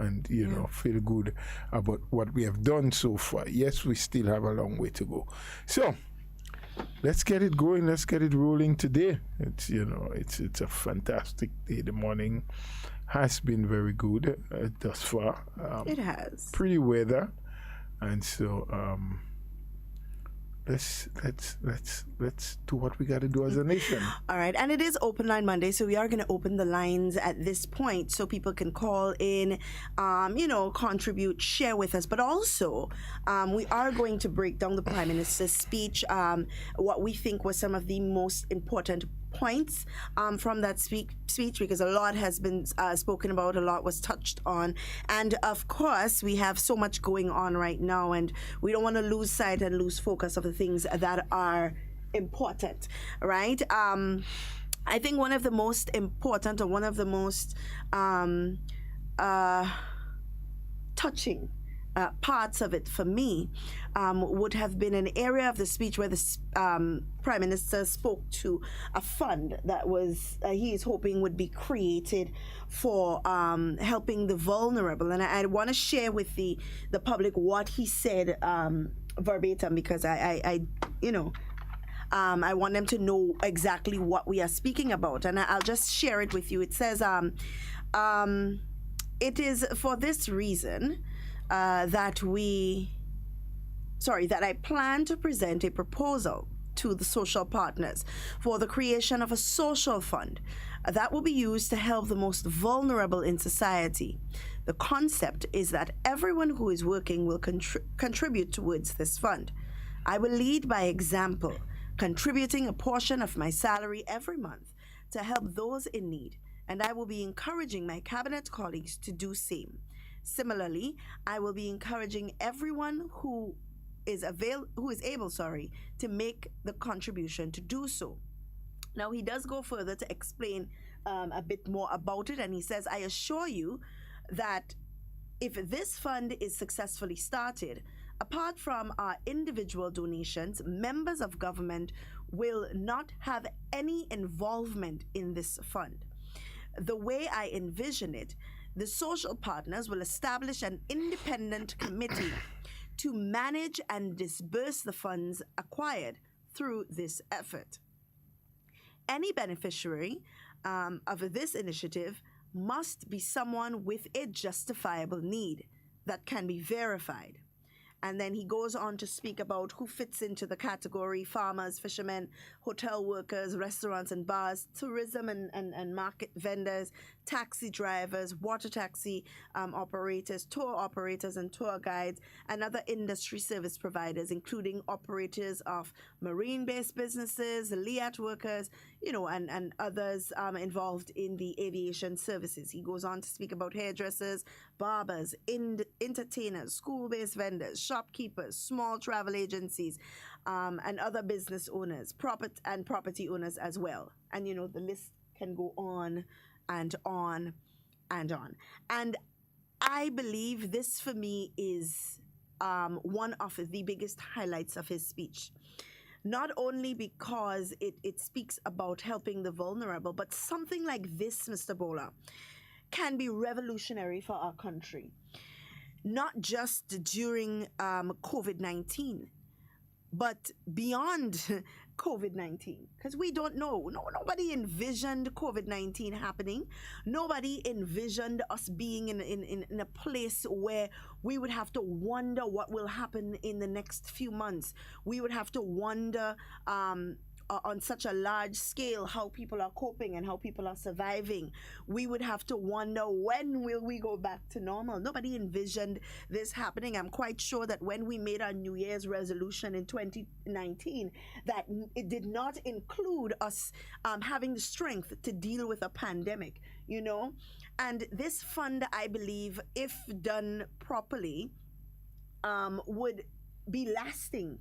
and feel good about what we have done so far. Yes, we still have a long way to go. So let's get it going. Let's get it rolling today. It's a fantastic day. The morning has been very good thus far. It has. Pretty weather, and so let's do what we got to do as a nation. All right, and it is Open Line Monday, so we are going to open the lines at this point so people can call in, contribute, share with us. But also, we are going to break down the Prime Minister's speech, what we think was some of the most important points from that speech, because a lot has been spoken about, a lot was touched on, and of course we have so much going on right now, and we don't want to lose sight and lose focus of the things that are important, right? I think one of the most important, or one of the most touching parts of it for me would have been an area of the speech where the Prime Minister spoke to a fund that was he is hoping would be created for helping the vulnerable, and I want to share with the public what he said verbatim, because I want them to know exactly what we are speaking about, and I'll just share it with you. It says, it is for this reason that I plan to present a proposal to the social partners for the creation of a social fund that will be used to help the most vulnerable in society. The concept is that everyone who is working will contribute towards this fund. I will lead by example, contributing a portion of my salary every month to help those in need, and I will be encouraging my cabinet colleagues to do same. Similarly, I will be encouraging everyone who is able to make the contribution to do so. Now, he does go further to explain a bit more about it, and he says, I assure you that if this fund is successfully started, apart from our individual donations, members of government will not have any involvement in this fund. The way I envision it, the social partners will establish an independent committee to manage and disburse the funds acquired through this effort. Any beneficiary of this initiative must be someone with a justifiable need that can be verified. And then he goes on to speak about who fits into the category: farmers, fishermen, hotel workers, restaurants and bars, tourism and market vendors, taxi drivers, water taxi operators, tour operators and tour guides, and other industry service providers, including operators of marine-based businesses, LIAT workers, and others involved in the aviation services. He goes on to speak about hairdressers, barbers, entertainers, school-based vendors, shopkeepers, small travel agencies, and other business owners, property owners as well. And the list can go on and on and on. And I believe this, for me, is one of the biggest highlights of his speech. Not only because it speaks about helping the vulnerable, but something like this, Mr. Bola, can be revolutionary for our country. Not just during COVID-19, but beyond COVID-19, because we don't know. Nobody envisioned COVID-19 happening. Nobody envisioned us being in a place where we would have to wonder what will happen in the next few months. We would have to wonder on such a large scale how people are coping and how people are surviving. We would have to wonder, when will we go back to normal? Nobody envisioned this happening. I'm quite sure that when we made our New Year's resolution in 2019, that it did not include us having the strength to deal with a pandemic, And this fund, I believe, if done properly, would be lasting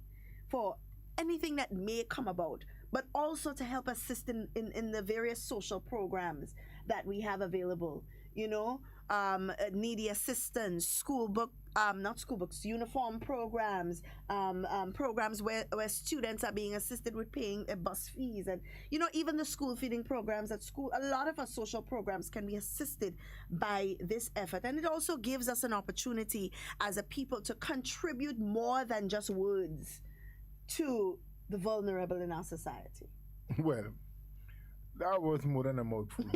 for anything that may come about, but also to help assist in the various social programs that we have available. needy assistance, not school books, uniform programs, programs where students are being assisted with paying bus fees, and even the school feeding programs at school. A lot of our social programs can be assisted by this effort, and it also gives us an opportunity as a people to contribute more than just words to the vulnerable in our society. Well, that was more than a mouthful.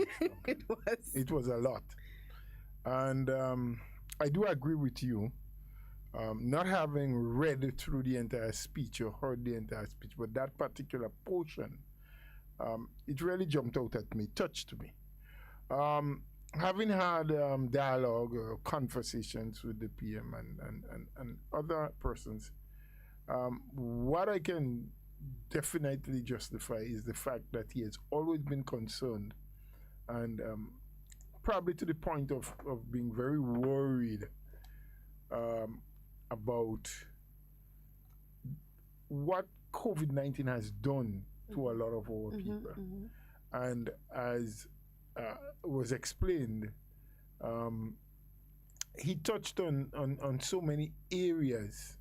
It was a lot. And I do agree with you, not having read through the entire speech or heard the entire speech, but that particular portion, it really jumped out at me, touched me. Having had dialogue or conversations with the PM and other persons, what I can definitely justify is the fact that he has always been concerned and probably to the point of being very worried about what COVID-19 has done to a lot of our people. And as was explained, he touched on so many areas.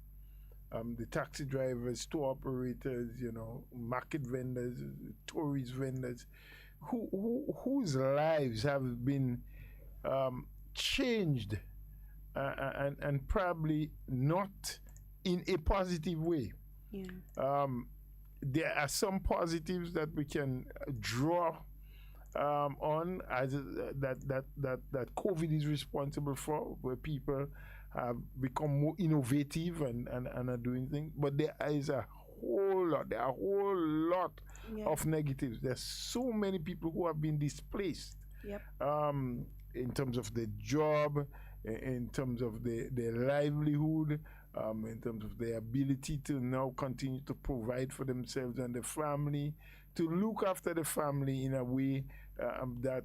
The taxi drivers, tour operators, market vendors, tourist vendors, whose lives have been changed and probably not in a positive way. Yeah. There are some positives that we can draw on as that COVID is responsible for, where people have become more innovative and are doing things. But there is a whole lot of negatives. There's so many people who have been displaced. Yep. In terms of their job, in terms of their livelihood, in terms of their ability to now continue to provide for themselves and their family, to look after the family in a way that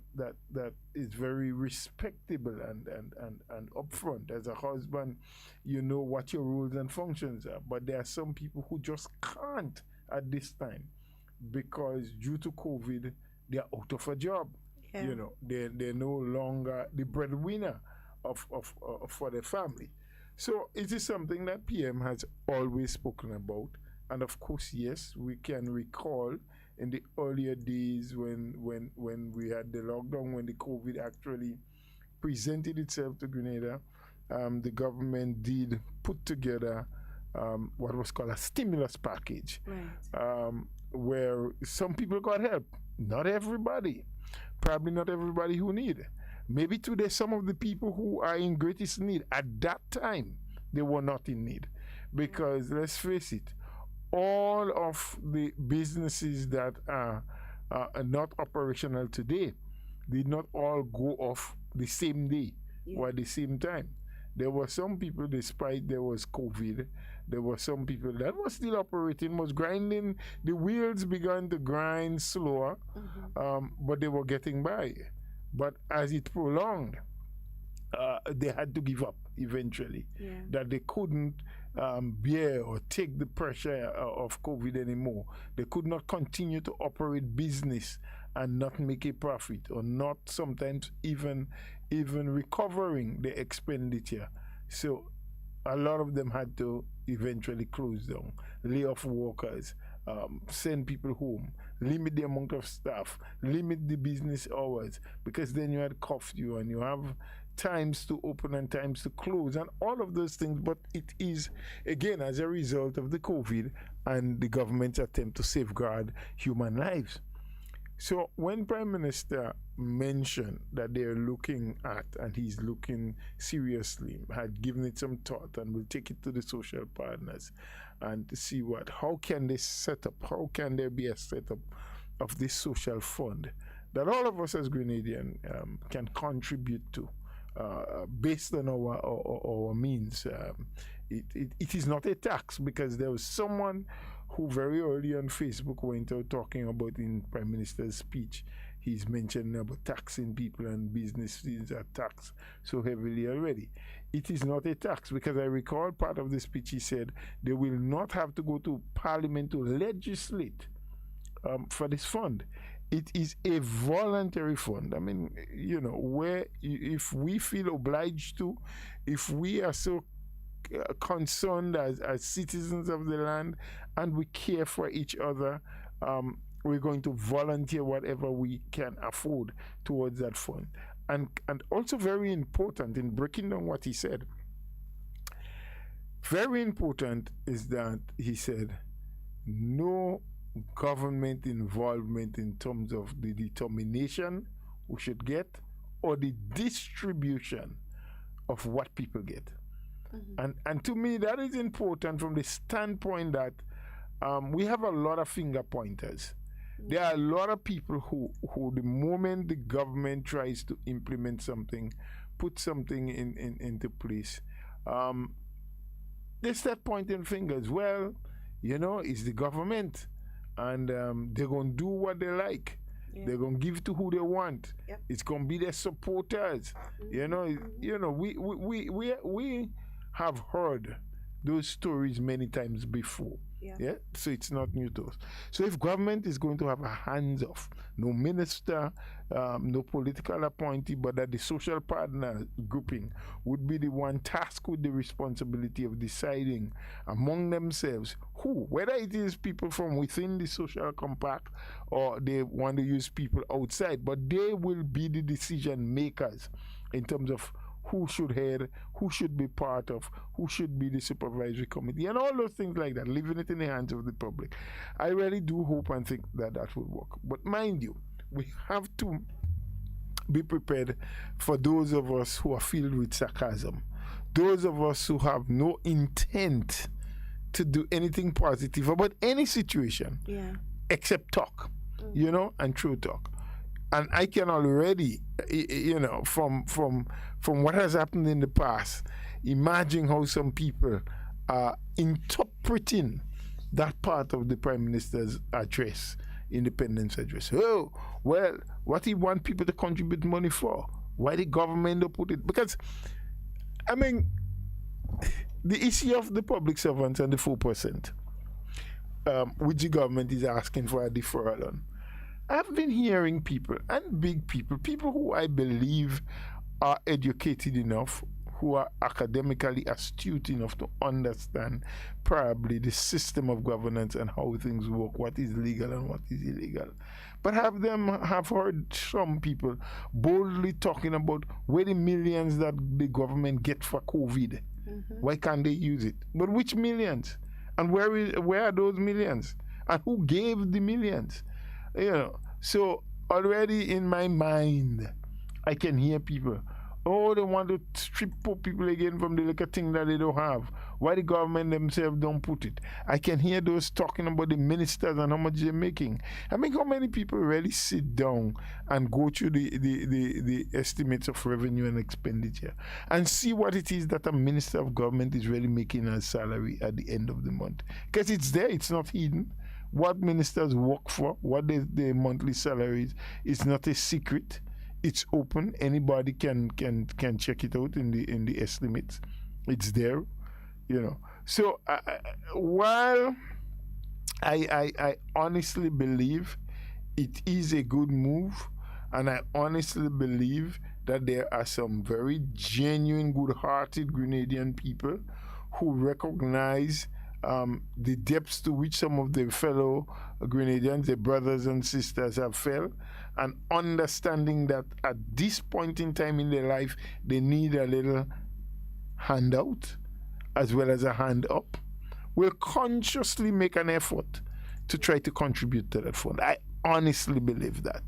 is very respectable and upfront. As a husband, you know what your roles and functions are. But there are some people who just can't at this time because due to COVID, they are out of a job. Yeah. They're no longer the breadwinner for their family. So it is something that PM has always spoken about. And of course, yes, we can recall in the earlier days when we had the lockdown, when the COVID actually presented itself to Grenada, the government did put together what was called a stimulus package, right. Where some people got help. Not everybody. Probably not everybody who need. Maybe today some of the people who are in greatest need at that time, they were not in need. Because let's face it, all of the businesses that are not operational today did not all go off the same day or at the same time. There were some people, despite there was COVID, there were some people that were still operating, was grinding. The wheels began to grind slower, but they were getting by. But as it prolonged, they had to give up eventually. Yeah. That they couldn't bear or take the pressure of COVID anymore. They could not continue to operate business and not make a profit, or not sometimes even recovering the expenditure. So a lot of them had to eventually close down, lay off workers, send people home, limit the amount of staff, limit the business hours, because then you had curfew and you have times to open and times to close and all of those things. But it is, again, as a result of the COVID and the government's attempt to safeguard human lives. So when Prime Minister mentioned that they're looking at, and he's looking seriously, had given it some thought and will take it to the social partners and to see how can they set up, how can there be a setup of this social fund that all of us as Grenadian can contribute to based on our means. It is not a tax, because there was someone who very early on Facebook went out talking about, in Prime Minister's speech, he's mentioning about taxing people and businesses are taxed so heavily already. It is not a tax, because I recall part of the speech he said they will not have to go to Parliament to legislate for this fund. it is a voluntary fund. I mean, where if we feel obliged to, if we are so concerned as citizens of the land and we care for each other, we're going to volunteer whatever we can afford towards that fund. And also very important in breaking down what he said, very important is that he said no government involvement in terms of the determination we should get or the distribution of what people get. And to me, that is important from the standpoint that we have a lot of finger pointers. There are a lot of people who the moment the government tries to implement something, put something into place, they start pointing fingers. Well, it's the government, and they're going to do what they like. Yeah. They're going to give to who they want. Yep. It's going to be their supporters. We have heard those stories many times before. Yeah. So it's not new to us. So if government is going to have a hands off, no minister, no political appointee, but that the social partner grouping would be the one tasked with the responsibility of deciding among themselves who, whether it is people from within the social compact or they want to use people outside, but they will be the decision makers in terms of who should head, who should be part of, who should be the supervisory committee, and all those things like that, leaving it in the hands of the public. I really do hope and think that will work. But mind you, we have to be prepared for those of us who are filled with sarcasm, those of us who have no intent to do anything positive about any situation except talk, and true talk. And I can already, from what has happened in the past, imagine how some people are interpreting that part of the Prime Minister's address, Independence Address. Oh, well, what he want people to contribute money for? Why the government don't put it? Because, I mean, the issue of the public servants and the 4%, which the government is asking for a deferral on. I've been hearing people, and big people who I believe are educated enough, who are academically astute enough to understand probably the system of governance and how things work, what is legal and what is illegal. But have heard some people boldly talking about where the millions that the government get for COVID. Why can't they use it? But which millions? And where are those millions? And who gave the millions? So already in my mind, I can hear people, they want to strip poor people again from the little thing that they don't have. Why the government themselves don't put it? I can hear those talking about the ministers and how much they're making. I mean, how many people really sit down and go through the estimates of revenue and expenditure and see what it is that a minister of government is really making as salary at the end of the month? Because it's there, it's not hidden. What ministers work for, what their monthly salaries is not a secret. It's open. Anybody can check it out in the estimates. It's there, So while I honestly believe it is a good move, and I honestly believe that there are some very genuine, good-hearted Grenadian people who recognize the depths to which some of their fellow Grenadians, their brothers and sisters, have fell, and understanding that at this point in time in their life, they need a little handout as well as a hand up, will consciously make an effort to try to contribute to that fund. I honestly believe that.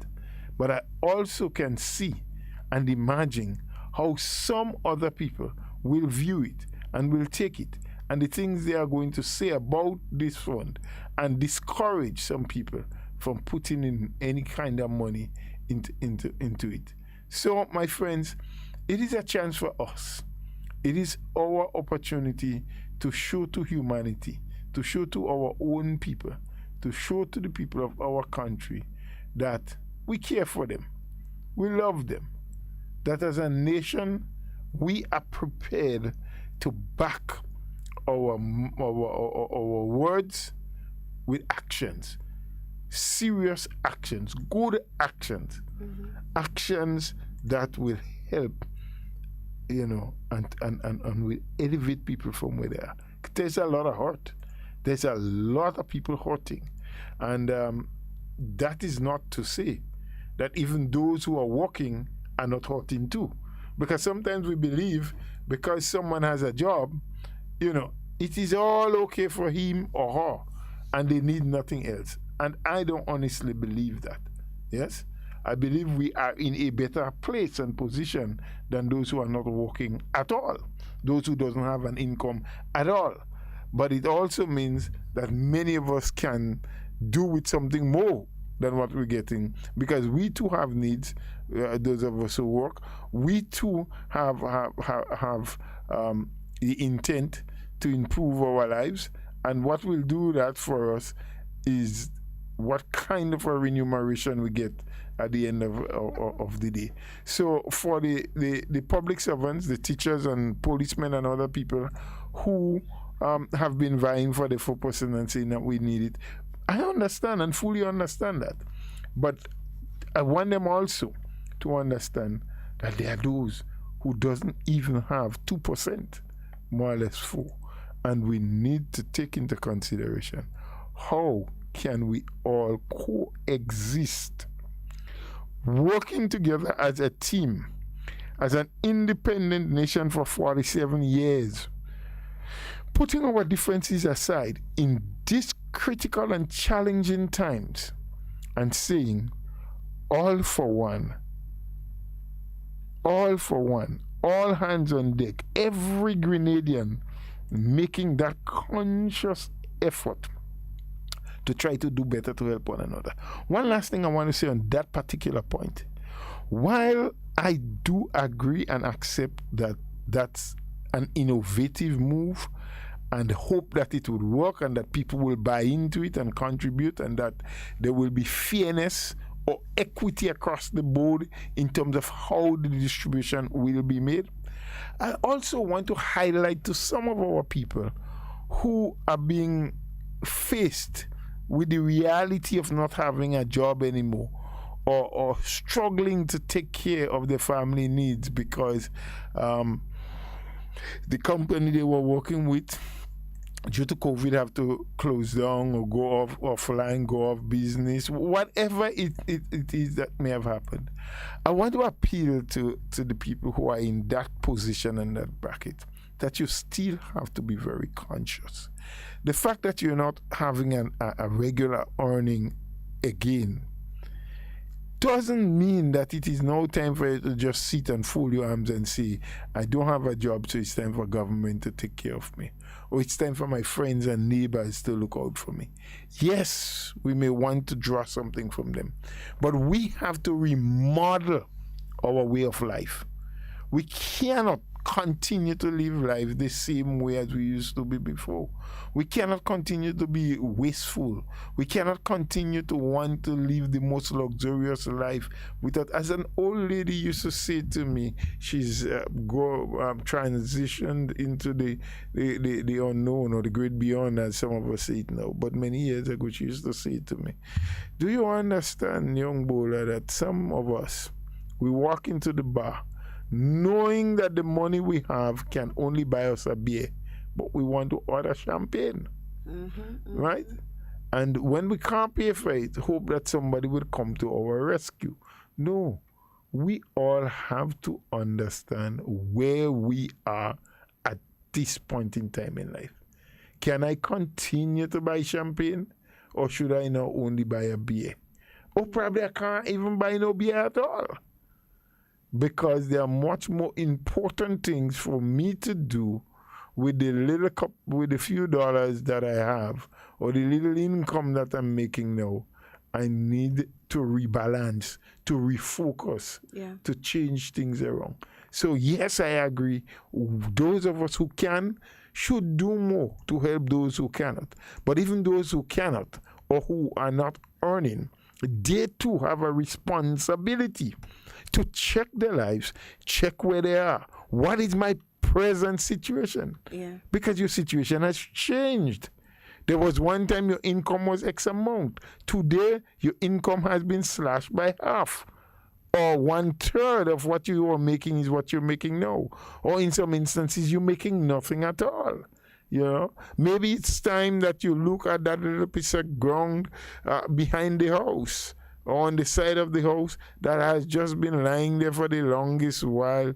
But I also can see and imagine how some other people will view it and will take it, and the things they are going to say about this fund, and discourage some people from putting in any kind of money into it. So, my friends, it is a chance for us. It is our opportunity to show to humanity, to show to our own people, to show to the people of our country that we care for them, we love them, that as a nation, we are prepared to back our words with actions. serious actions, good actions, actions that will help, and will elevate people from where they are. There's a lot of hurt. There's a lot of people hurting. And that is not to say that even those who are working are not hurting too. Because sometimes we believe because someone has a job, it is all okay for him or her and they need nothing else. And I don't honestly believe that. Yes? I believe we are in a better place and position than those who are not working at all, those who doesn't have an income at all. But it also means that many of us can do with something more than what we're getting, because we too have needs. Those of us who work, we too have the intent to improve our lives, and what will do that for us is what kind of a remuneration we get at the end of the day. So for the public servants, the teachers and policemen and other people who have been vying for the 4% and saying that we need it, I understand and fully understand that. But I want them also to understand that there are those who doesn't even have 2%, more or less 4%. And we need to take into consideration how can we all coexist, working together as a team, as an independent nation for 47 years, putting our differences aside in these critical and challenging times and saying, all for one, all hands on deck, every Grenadian making that conscious effort to try to do better to help one another. One last thing I want to say on that particular point. While I do agree and accept that that's an innovative move and hope that it would work and that people will buy into it and contribute and that there will be fairness or equity across the board in terms of how the distribution will be made, I also want to highlight to some of our people who are being faced with the reality of not having a job anymore, or struggling to take care of their family needs because the company they were working with due to COVID have to close down or go offline, go off business, whatever it is that may have happened. I want to appeal to the people who are in that position and that bracket that you still have to be very conscious. The fact that you're not having a regular earning again doesn't mean that it is no time for you to just sit and fold your arms and say, I don't have a job, so it's time for government to take care of me. Or it's time for my friends and neighbors to look out for me. Yes, we may want to draw something from them, but we have to remodel our way of life. We cannot continue to live life the same way as we used to be before. We cannot continue to be wasteful. We cannot continue to want to live the most luxurious life without, as an old lady used to say to me, she's transitioned into the unknown or the great beyond, as some of us say it now. But many years ago, she used to say to me, do you understand, young bowler, that some of us, we walk into the bar knowing that the money we have can only buy us a beer, but we want to order champagne, right? And when we can't pay for it, hope that somebody will come to our rescue. No, we all have to understand where we are at this point in time in life. Can I continue to buy champagne, or should I now only buy a beer? Or probably I can't even buy no beer at all, because there are much more important things for me to do with the little cup, with the few dollars that I have, or the little income that I'm making now. I need to rebalance, to refocus, to change things around. So yes, I agree. Those of us who can should do more to help those who cannot. But even those who cannot or who are not earning, they too have a responsibility to check their lives, check where they are. What is my present situation? Because your situation has changed. There was one time your income was X amount. Today, your income has been slashed by half. Or 1/3 of what you were making is what you're making now. Or in some instances, you're making nothing at all. You know, maybe it's time that you look at that little piece of ground behind the house or on the side of the house that has just been lying there for the longest while,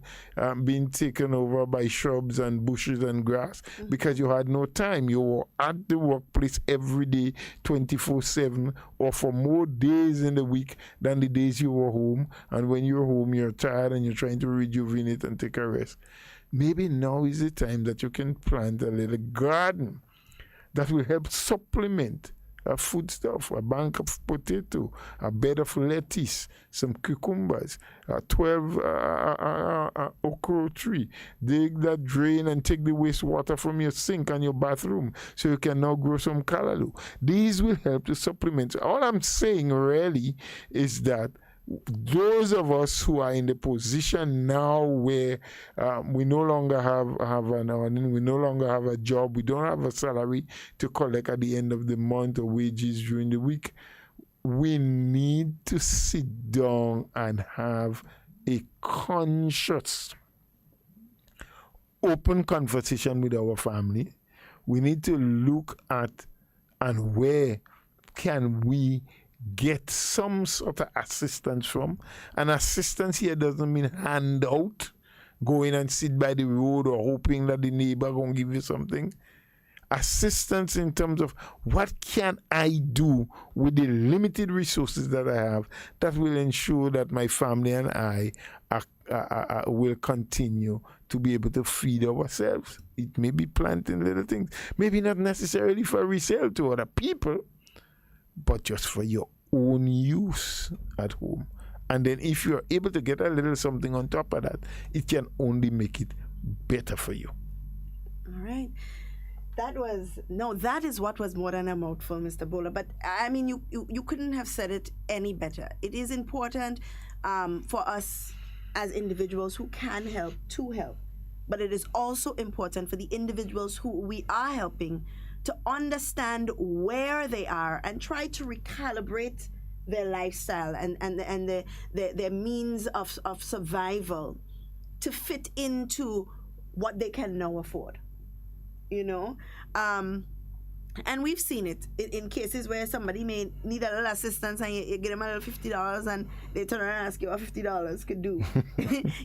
being taken over by shrubs and bushes and grass because you had no time. You were at the workplace every day, 24/7, or for more days in the week than the days you were home. And when you're home, you're tired and you're trying to rejuvenate and take a rest. Maybe now is the time that you can plant a little garden that will help supplement a foodstuff, a bank of potato, a bed of lettuce, some cucumbers, a 12 okra tree. Dig that drain and take the wastewater from your sink and your bathroom so you can now grow some callaloo. These will help to supplement. All I'm saying really is that those of us who are in the position now where we no longer have an earning, we no longer have a job, we don't have a salary to collect at the end of the month or wages during the week, we need to sit down and have a conscious, open conversation with our family. We need to look at and where can we get some sort of assistance from. And assistance here doesn't mean handout, go in and sit by the road or hoping that the neighbor gonna give you something. Assistance in terms of what can I do with the limited resources that I have that will ensure that my family and I will continue to be able to feed ourselves. It may be planting little things, maybe not necessarily for resale to other people, but just for your own use at home. And then if you're able to get a little something on top of that, it can only make it better for you. All right. That is what was more than a mouthful, Mr. Bowler. But I mean, you couldn't have said it any better. It is important for us as individuals who can help to help. But it is also important for the individuals who we are helping to understand where they are and try to recalibrate their lifestyle and their means of survival to fit into what they can now afford, you know. And we've seen it in cases where somebody may need a little assistance and you give them a little $50 and they turn around and ask you what $50 could do.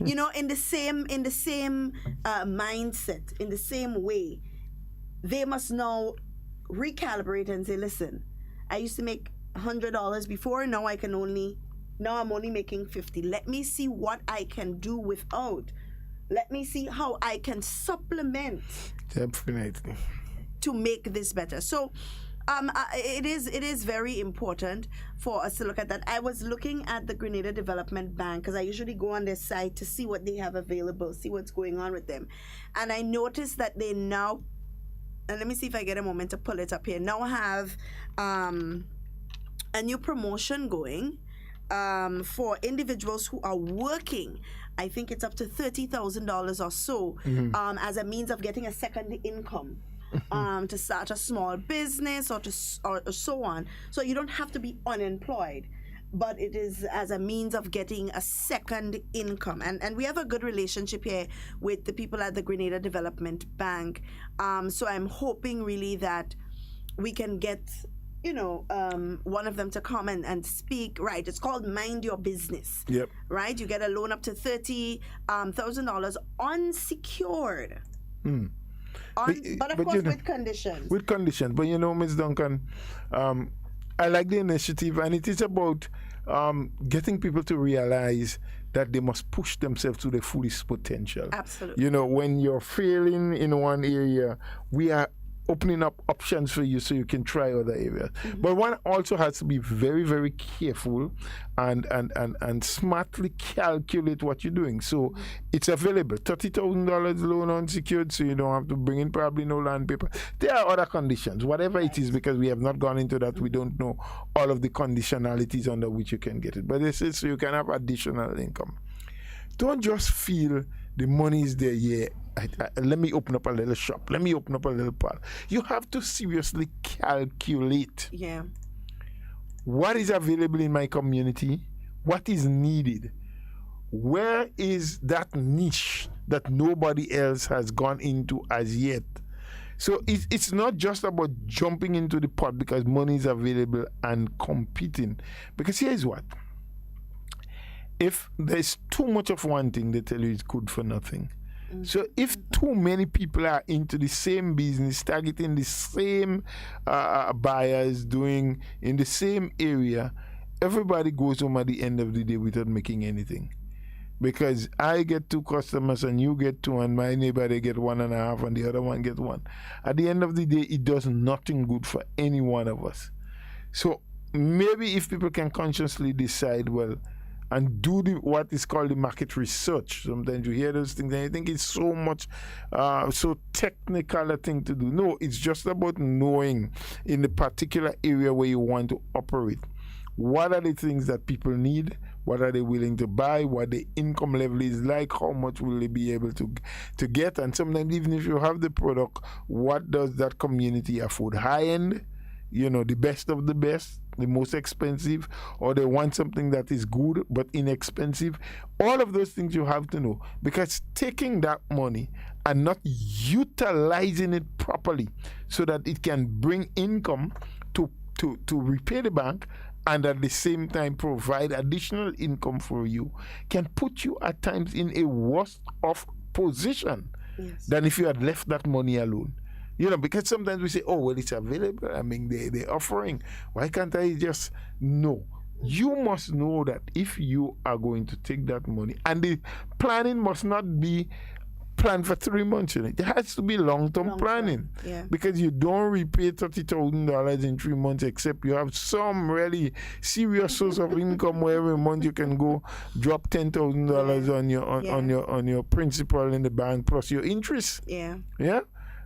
You know, in the same mindset, in the same way, they must now recalibrate and say, listen, I used to make $100 before, now I'm only making $50. Let me see what I can do without. Let me see how I can supplement. Definitely. To make this better. So it is very important for us to look at that. I was looking at the Grenada Development Bank because I usually go on their site to see what they have available, see what's going on with them. And I noticed that they now, and let me see if I get a moment to pull it up here, now have a new promotion going for individuals who are working. I think it's up to $30,000 or so as a means of getting a second income. To start a small business or so on. So you don't have to be unemployed, but it is as a means of getting a second income. And we have a good relationship here with the people at the Grenada Development Bank. So I'm hoping really that we can get, you know, one of them to come and speak. Right, it's called Mind Your Business. Yep. Right, you get a loan up to $30,000 unsecured. But of course, you know, with conditions. With conditions. But you know, Ms. Duncan, I like the initiative, and it is about getting people to realize that they must push themselves to their fullest potential. Absolutely. You know, when you're failing in one area, we are opening up options for you so you can try other areas. But one also has to be very, very careful and smartly calculate what you're doing. So it's available. $30,000 loan unsecured, so you don't have to bring in probably no land paper. There are other conditions, whatever it is, because we have not gone into that. We don't know all of the conditionalities under which you can get it. But this is so you can have additional income. Don't just feel the money is there, yeah, let me open up a little shop. Let me open up a little parlor. You have to seriously calculate. Yeah. What is available in my community? What is needed? Where is that niche that nobody else has gone into as yet? So it's not just about jumping into the pot because money is available and competing. Because here's what. If there's too much of one thing, they tell you it's good for nothing. So if too many people are into the same business, targeting the same buyers, doing in the same area, everybody goes home at the end of the day without making anything. Because I get 2 customers and you get 2 and my neighbor, they get 1.5 and the other one get 1. At the end of the day, it does nothing good for any one of us. So maybe if people can consciously decide, well, and do what is called the market research. Sometimes you hear those things and you think it's so much, so technical a thing to do. No, it's just about knowing in the particular area where you want to operate. What are the things that people need? What are they willing to buy? What the income level is like? How much will they be able to get? And sometimes even if you have the product, what does that community afford? High-end, the best of the best, the most expensive, or they want something that is good but inexpensive. All of those things you have to know, because taking that money and not utilizing it properly so that it can bring income to repay the bank and at the same time provide additional income for you can put you at times in a worse off position than if you had left that money alone. Because sometimes we say, oh, well, it's available. I mean, they're offering. Why can't I just? No. You must know that if you are going to take that money, and the planning must not be planned for 3 months. It has to be long-term planning. Yeah. Because you don't repay $30,000 in 3 months except you have some really serious source of income where every month you can go drop $10,000 on your principal in the bank plus your interest. Yeah. Yeah.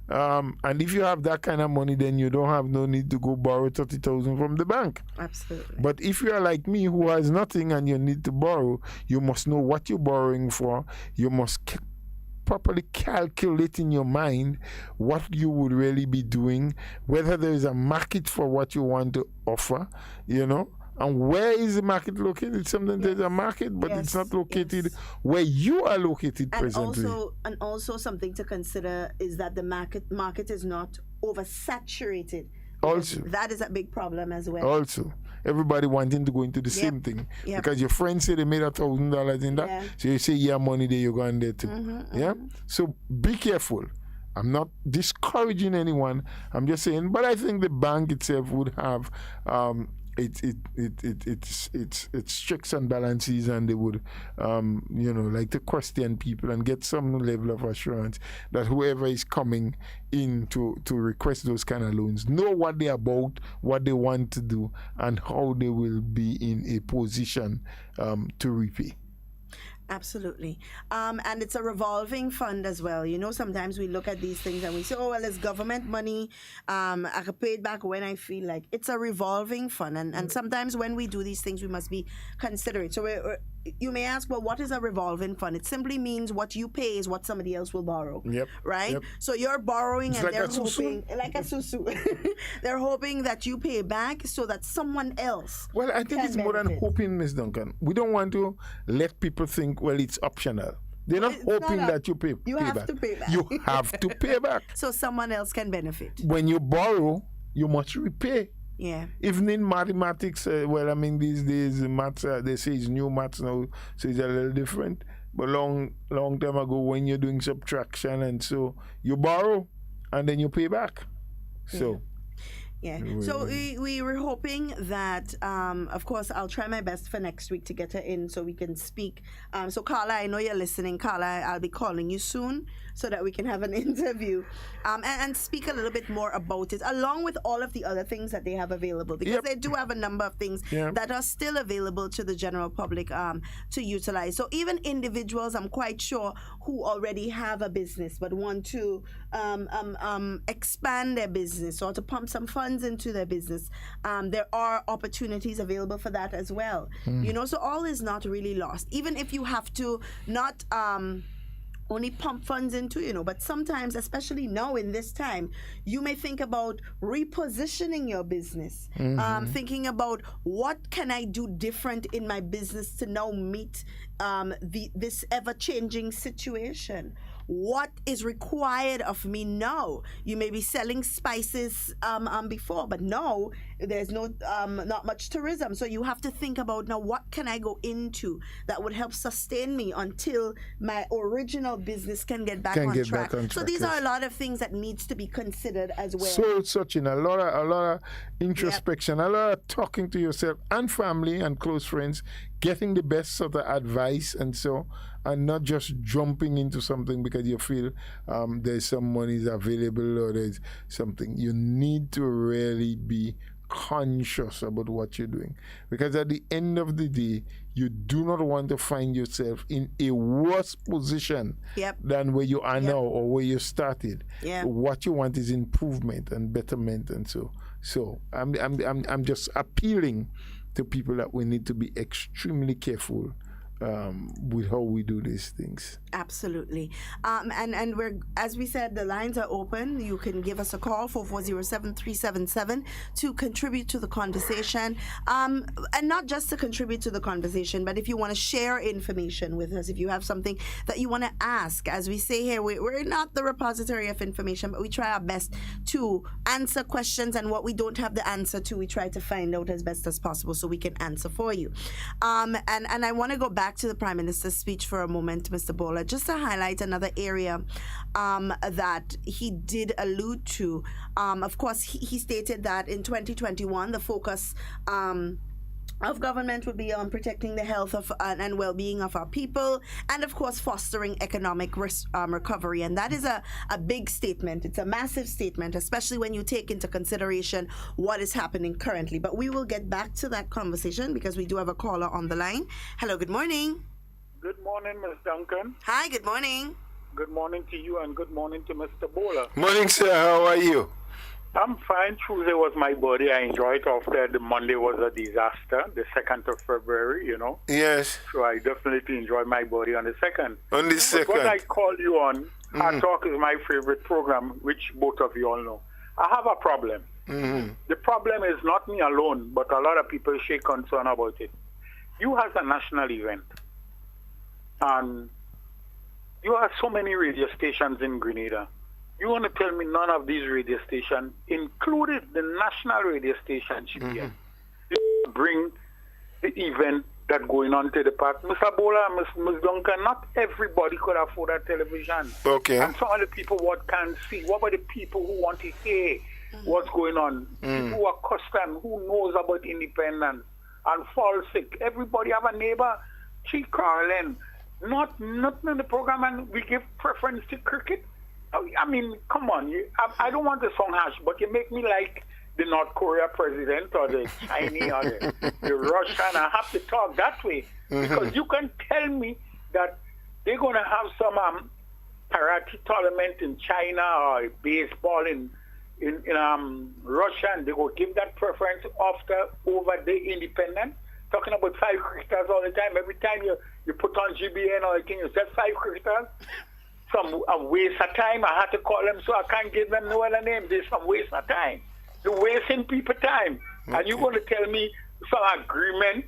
And if you have that kind of money, then you don't have no need to go borrow $30,000 from the bank. Absolutely. But if you are like me who has nothing and you need to borrow, you must know what you're borrowing for. You must properly calculate in your mind what you would really be doing, whether there is a market for what you want to offer, and where is the market located? Sometimes there's a market, but it's not located where you are located presently. And also something to consider is that the market is not oversaturated. Also, that is a big problem as well. Also, everybody wanting to go into the same thing because your friends say they made $1,000 in that, so you say money there, you're going there too. So be careful. I'm not discouraging anyone. I'm just saying, but I think the bank itself would have its checks and balances, and they would like to question people and get some level of assurance that whoever is coming in to request those kind of loans know what they're about, what they want to do, and how they will be in a position to repay. Absolutely. And it's a revolving fund as well. Sometimes we look at these things and we say, oh, well, it's government money. I can pay it back when I feel like. It's a revolving fund. And sometimes when we do these things, we must be considerate. So you may ask, well, what is a revolving fund? It simply means what you pay is what somebody else will borrow. Yep. Right? Yep. So you're borrowing it's and like they're hoping, like a susu. They're hoping that you pay back so that someone else. Well, I think it's more than hoping, Ms. Duncan. We don't want to let people think, well, it's optional. They're not hoping that you pay. You have to pay back. You have to pay back. So someone else can benefit. When you borrow, you must repay. Yeah. Even in mathematics, these days, maths, they say it's new maths now, so it's a little different. But long time ago, when you're doing subtraction, and so you borrow, and then you pay back. So. Yeah. So we were hoping that, of course, I'll try my best for next week to get her in so we can speak. So Carla, I know you're listening. Carla, I'll be calling you soon so that we can have an interview and speak a little bit more about it, along with all of the other things that they have available, because they do have a number of things that are still available to the general public to utilize. So even individuals, I'm quite sure, who already have a business but want to expand their business or to pump some funds into their business, there are opportunities available for that as well. So all is not really lost. Even if you have to not only pump funds into, but sometimes, especially now in this time, you may think about repositioning your business, thinking about what can I do different in my business to now meet this ever-changing situation. What is required of me now? You may be selling spices before, but now there's not much tourism. So you have to think about, now what can I go into that would help sustain me until my original business can get back on track. So these are a lot of things that needs to be considered as well. So Sachin, a lot of introspection, a lot of talking to yourself and family and close friends, getting the best sort of advice and not just jumping into something because you feel there's some money available or there's something. You need to really be conscious about what you're doing, because at the end of the day, you do not want to find yourself in a worse position than where you are now or where you started. What you want is improvement and betterment, and so I'm just appealing to people that we need to be extremely careful with how we do these things. Absolutely. And we're, as we said, the lines are open. You can give us a call, 440-7377, to contribute to the conversation. And not just to contribute to the conversation, but if you want to share information with us, if you have something that you want to ask. As we say here, we're not the repository of information, but we try our best to answer questions, and what we don't have the answer to, we try to find out as best as possible so we can answer for you. And I want to go back to the Prime Minister's speech for a moment, Mr. Bowler, just to highlight another area that he did allude to. Of course, he stated that in 2021, the focus of government would be on protecting the health of and well-being of our people, and of course fostering economic recovery. And that is a big statement. It's a massive statement, especially when you take into consideration what is happening currently. But we will get back to that conversation because we do have a caller on the line. Hello, good morning. Good morning, Ms. Duncan. Hi, good morning. Good morning to you, and good morning to Mr. Bowler. Morning, sir. How are you? I'm fine. Tuesday was my birthday. I enjoyed it. After the Monday was a disaster, the 2nd of February, Yes. So I definitely enjoyed my birthday on the 2nd. On the 2nd. But what I called you on, Hard Talk is my favorite program, which both of you all know. I have a problem. The problem is not me alone, but a lot of people share concern about it. You have a national event, and you have so many radio stations in Grenada. You want to tell me none of these radio stations, included the national radio station, should be bring the event that going on to the park? Mr. Bola, Ms. Duncan, not everybody could afford a television. Okay. And some of the people what can see, what about the people who want to hear what's going on? People who are accustomed, who knows about independence and fall sick. Everybody have a neighbor, she calling. Not in the program, and we give preference to cricket. I mean, come on. I don't want to sound harsh, but you make me like the North Korea president or the Chinese or the Russian. I have to talk that way because you can tell me that they're going to have some karate tournament in China or baseball in Russia, and they will give that preference over the independent. Talking about 5 cricketers all the time. Every time you put on GBN or anything, you said 5 cricketers. Some waste of time. I had to call them, so I can't give them no other name. There's some waste of time. They're wasting people time. Okay. And you're going to tell me some agreement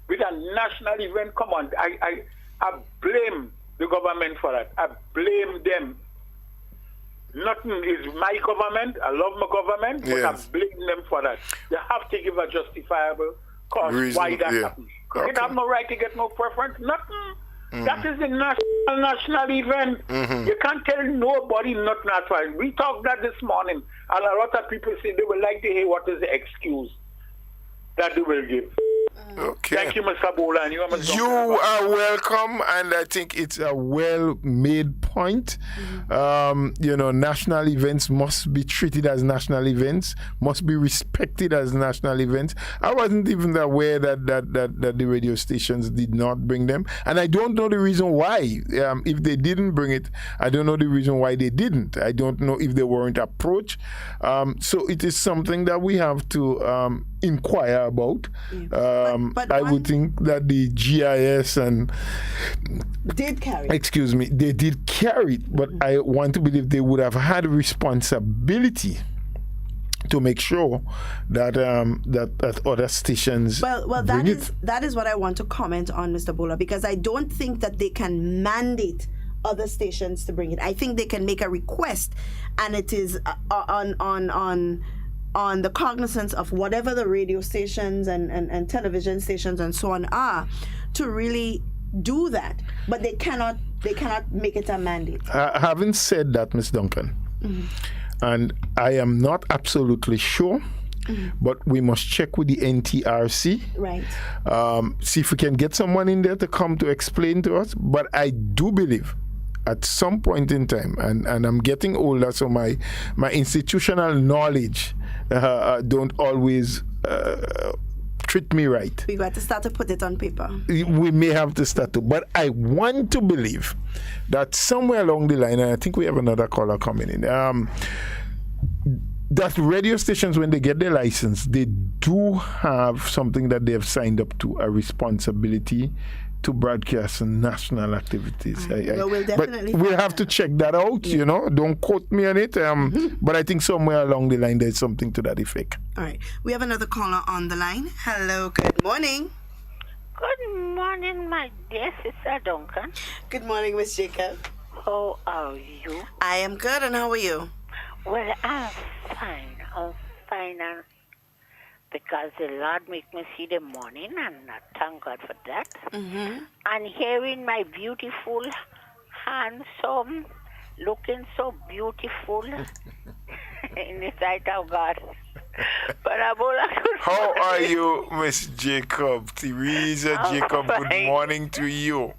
with a national event? Come on. I blame the government for that. I blame them. Nothing is my government. I love my government, but I blame them for that. They have to give a justifiable cause why that happens. Okay. They have no right to get no preference. Nothing. That is the national event. You can't tell nobody nothing at all. We talked that this morning, and a lot of people say they would like to hear what is the excuse that they will give. Okay. Thank you, Mr. Bola. And you are welcome, and I think it's a well-made point. National events must be treated as national events, must be respected as national events. I wasn't even aware that the radio stations did not bring them, and I don't know the reason why. If they didn't bring it, I don't know the reason why they didn't. I don't know if they weren't approached. So it is something that we have to inquire about. But I would think that the GIS and did carry. excuse me, they did carry it, but I want to believe they would have had responsibility to make sure that that other stations Well, bring that is what I want to comment on, Mr. Bola, because I don't think that they can mandate other stations to bring it. I think they can make a request, and it is on the cognizance of whatever the radio stations and television stations and so on are to really do that. But they cannot make it a mandate. Having said that, Ms. Duncan, and I am not absolutely sure, but we must check with the NTRC. Right. See if we can get someone in there to come to explain to us. But I do believe at some point in time, and I'm getting older, so my institutional knowledge don't always treat me right. We got to start to put it on paper. We may have to start to, but I want to believe that somewhere along the line, and I think we have another caller coming in, that radio stations, when they get their license, they do have something that they have signed up to, a responsibility to broadcast national activities. Well, we'll definitely but we'll find have to check that out, you know. Don't quote me on it. But I think somewhere along the line there's something to that effect. All right. We have another caller on the line. Hello, good morning. Good morning, my dear sister Duncan. Good morning, Miss Jacob. How are you? I am good, and how are you? Well, I'm fine. I'm fine, and because the Lord make me see the morning, and I thank God for that. And hearing my beautiful, handsome, looking so beautiful in the sight of God. But how are you, Miss Jacob? Teresa Jacob, fine. Good morning to you.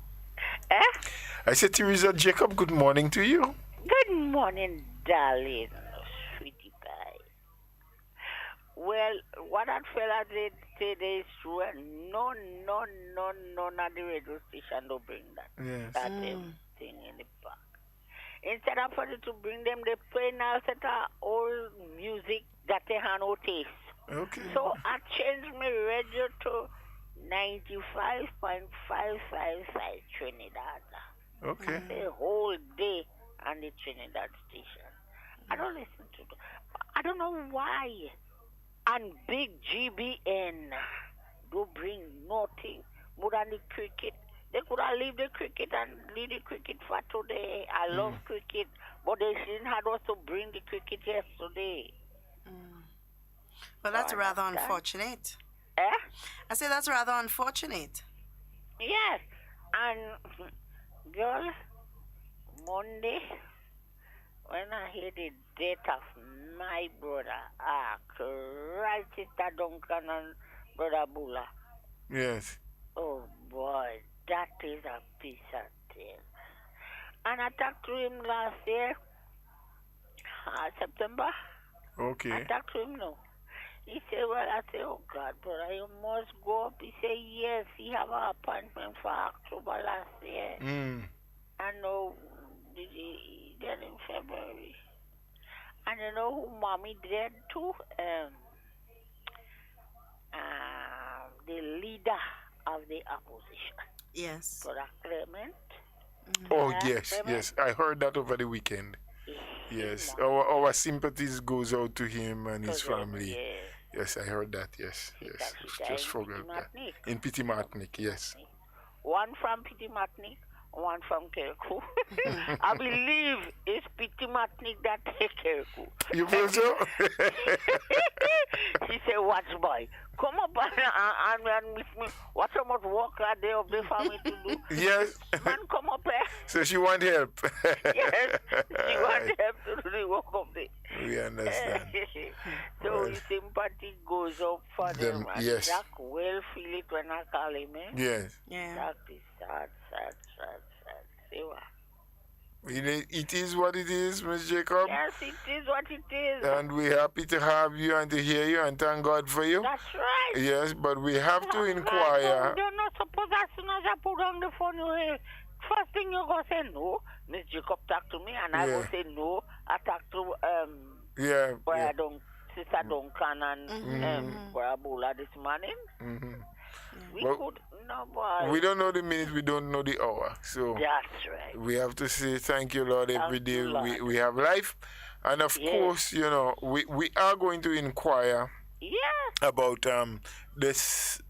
I said, Teresa Jacob, good morning to you. Good morning, darling, sweetie pie. Well, what that fella did today is true. None of the radio station don't bring that. Yes. That thing in the back. Instead of for it to bring them, they play now set of old music that they have no taste. Okay. So I changed my radio to 95.555 Trinidad. Okay. The whole day on the Trinidad station. I don't listen to them. I don't know why. And big GBN do bring nothing more than the cricket. They could have leave the cricket and leave the cricket for today. I love cricket, but they shouldn't have us to bring the cricket yesterday. Well, that's rather unfortunate. I say that's rather unfortunate. Yes. And, girl, Monday, when I hear the death of my brother, Christ, Sister Duncan and Brother Bula. Yes. Oh, boy, that is a piece of thing. And I talked to him last year, September. Okay. I talked to him now. He said, well, I said, oh, God, brother, you must go up. He said, yes, he have an appointment for October last year. I know, then in February. And you know who mommy did too? The leader of the opposition. Yes. Brother Clement. Oh, yes. I heard that over the weekend. Yes. Our sympathies goes out to him and his family. Yes, I heard that. Yes. Just forgot that. In Petit Martinique, yes. One from Petit Martinique, one from Carriacou. I believe it's Petit Martinique that take Carriacou. You feel so? He said, watch boy, come up and meet me. What so much work are they of the family to do? Yes. Man, come up here. So she want help. Yes, she want help to do the work of the. We understand. So his sympathy goes up for them. And yes. Jack will feel it when I call him, Yes. Yeah. Jack is sad. See what? It is what it is, Miss Jacob. Yes, it is what it is. And we're happy to have you and to hear you and thank God for you. That's right. Yes, but we have to Right. inquire. You're not supposed, as soon as I put on the phone, you hear, first thing you're going to say, no. Miss Jacob talk to me, and I will say, no. I talk to, Yeah. but I don't Sister Duncan and Parabola this morning. We Well, could, no, boy. we don't know the minute, we don't know the hour. So That's right. we have to say thank you, Lord, every Thank day you, Lord. we have life. And of Yes. course, we are going to inquire Yeah. about this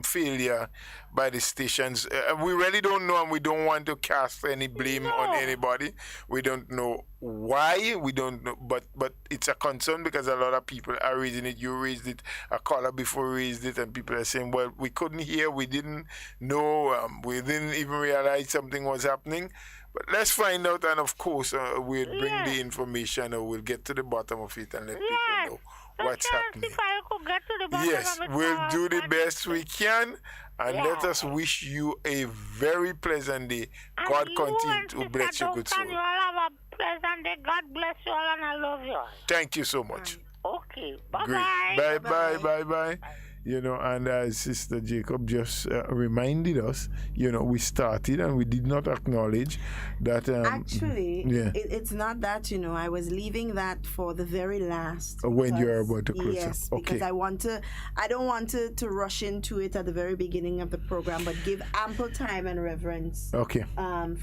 failure by the stations. We really don't know, and we don't want to cast any blame on anybody. We don't know why. We don't know, but it's a concern because a lot of people are raising it. You raised it, a caller before raised it, and people are saying, well, we couldn't hear, we didn't know, we didn't even realize something was happening. But let's find out, and of course, we'll bring the information, or we'll get to the bottom of it and let people know what's happening. If I could get to the bottom Yes, of it, we'll do the best we can, and let us Yeah. wish you a very pleasant day. And God you continue and to Sister bless your good Duncan, soul. you all have a pleasant day. God bless you all, and I love you all. Thank you so much. Okay, Great. bye-bye. Bye. And as Sister Jacob just reminded us, we started and we did not acknowledge that. Actually, yeah. it's not that, I was leaving that for the very last. When you are because- about to close Yes, up. because Okay. I don't want to rush into it at the very beginning of the program, but give ample time and reverence Okay.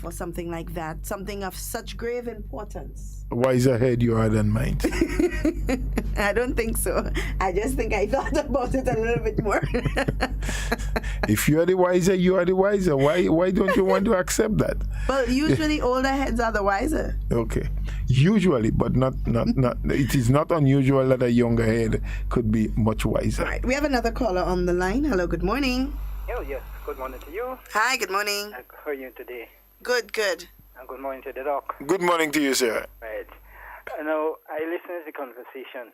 for something like that, something of such grave importance. Wiser head you are than mine. I don't think so. I just think I thought about it a little bit more. If you are the wiser, you are the wiser. Why don't you want to accept that? Well, usually older heads are the wiser. Okay. Usually, but not. It is not unusual that a younger head could be much wiser. All right, we have another caller on the line. Hello, good morning. Oh, yes. Good morning to you. Hi, good morning. How are you today? Good. And good morning to the doc. Good morning to you, sir. Right. Now, I listen to the conversation,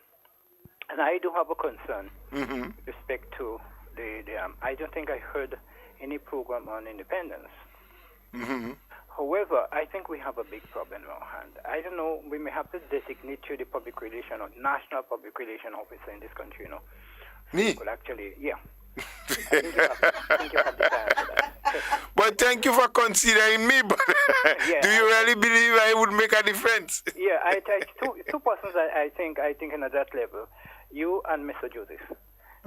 and I do have a concern with respect to the I don't think I heard any program on independence. However, I think we have a big problem on hand. I don't know, we may have to designate you the public relation or national public relation officer in this country, Me? Well, actually, yeah. I think you have the time for that. But thank you for considering me. But Yeah, do you really believe I would make a difference? Yeah, two persons I think in at that level, you and Mr. Joseph,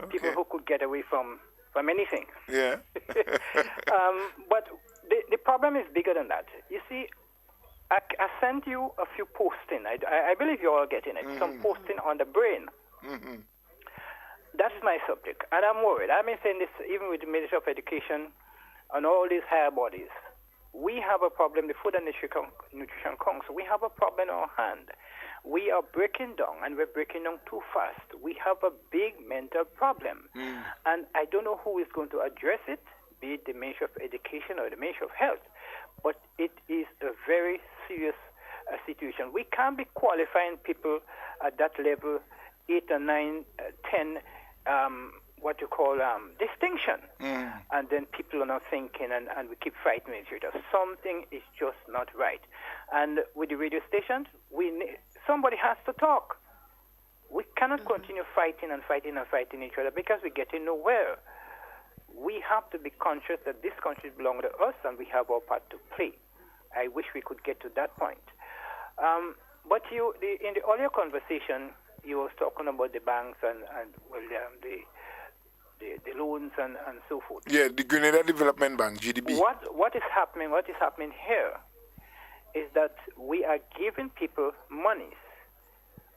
people who could get away from anything. Yeah. But the problem is bigger than that. You see, I sent you a few posting. I believe you're all getting it. Some posting on the brain. That is my subject, and I'm worried. I've been saying this even with the Ministry of Education and all these higher bodies. We have a problem, the Food and Nutrition Council, we have a problem on hand. We are breaking down, and we're breaking down too fast. We have a big mental problem, and I don't know who is going to address it, be it the Ministry of Education or the Ministry of Health, but it is a very serious situation. We can't be qualifying people at that level, 8 or 9, 10, distinction. And then people are not thinking, and we keep fighting with each other. Something is just not right. And with the radio stations, somebody has to talk. We cannot continue fighting each other because we're getting nowhere. We have to be conscious that this country belongs to us and we have our part to play. I wish we could get to that point. But in the earlier conversation, you was talking about the banks and the loans and so forth. Yeah, the Grenada Development Bank, GDB. What is happening here is that we are giving people monies,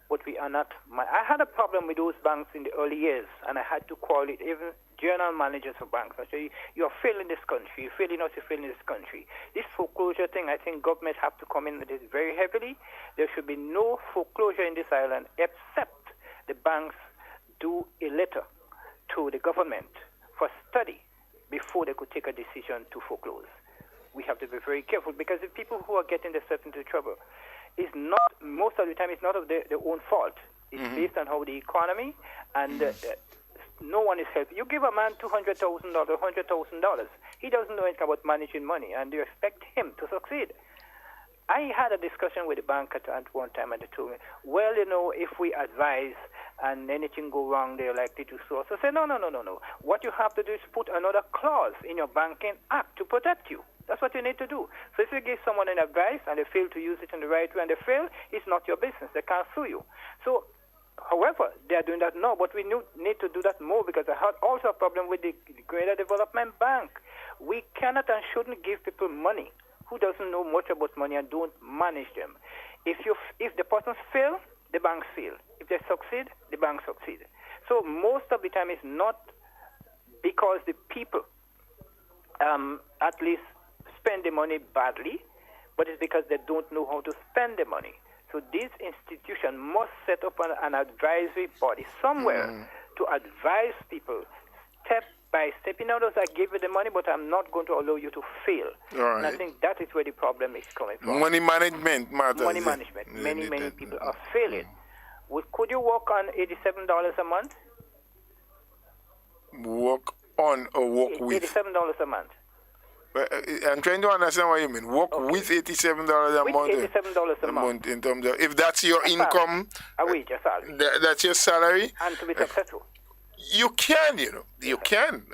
but we are not. I had a problem with those banks in the early years, and I had to call it even general managers of banks. I say, you're failing this country, you're failing us, you're failing this country. This foreclosure thing, I think government have to come in with this very heavily. There should be no foreclosure in this island except the banks do a letter to the government for study before they could take a decision to foreclose. We have to be very careful because the people who are getting themselves into trouble is not, most of the time, it's not of their own fault. It's based on how the economy and no one is helping. You give a man $200,000, $100,000. He doesn't know anything about managing money, and you expect him to succeed. I had a discussion with the bank at one time, and they told me, well, if we advise and anything go wrong, they're likely to sue us. I said, no. What you have to do is put another clause in your banking act to protect you. That's what you need to do. So if you give someone an advice and they fail to use it in the right way and they fail, it's not your business. They can't sue you. So However, they are doing that now, but we need to do that more, because I had also a problem with the Grenada Development Bank. We cannot and shouldn't give people money who doesn't know much about money and don't manage them. If the persons fail, the banks fail. If they succeed, the banks succeed. So most of the time it's not because the people at least spend the money badly, but it's because they don't know how to spend the money. So this institution must set up an advisory body somewhere to advise people step by step. In other words, I give you the money, but I'm not going to allow you to fail. Right. And I think that is where the problem is coming from. Money management matters. Money management. Many people are failing. Could you work on $87 a month? Work on or work with? $87 a month. I'm trying to understand what you mean. Work with $87 a month. With $87 a month. In terms of, if that's your income, a wage, a salary. That's your salary. And to be successful. You can, you can.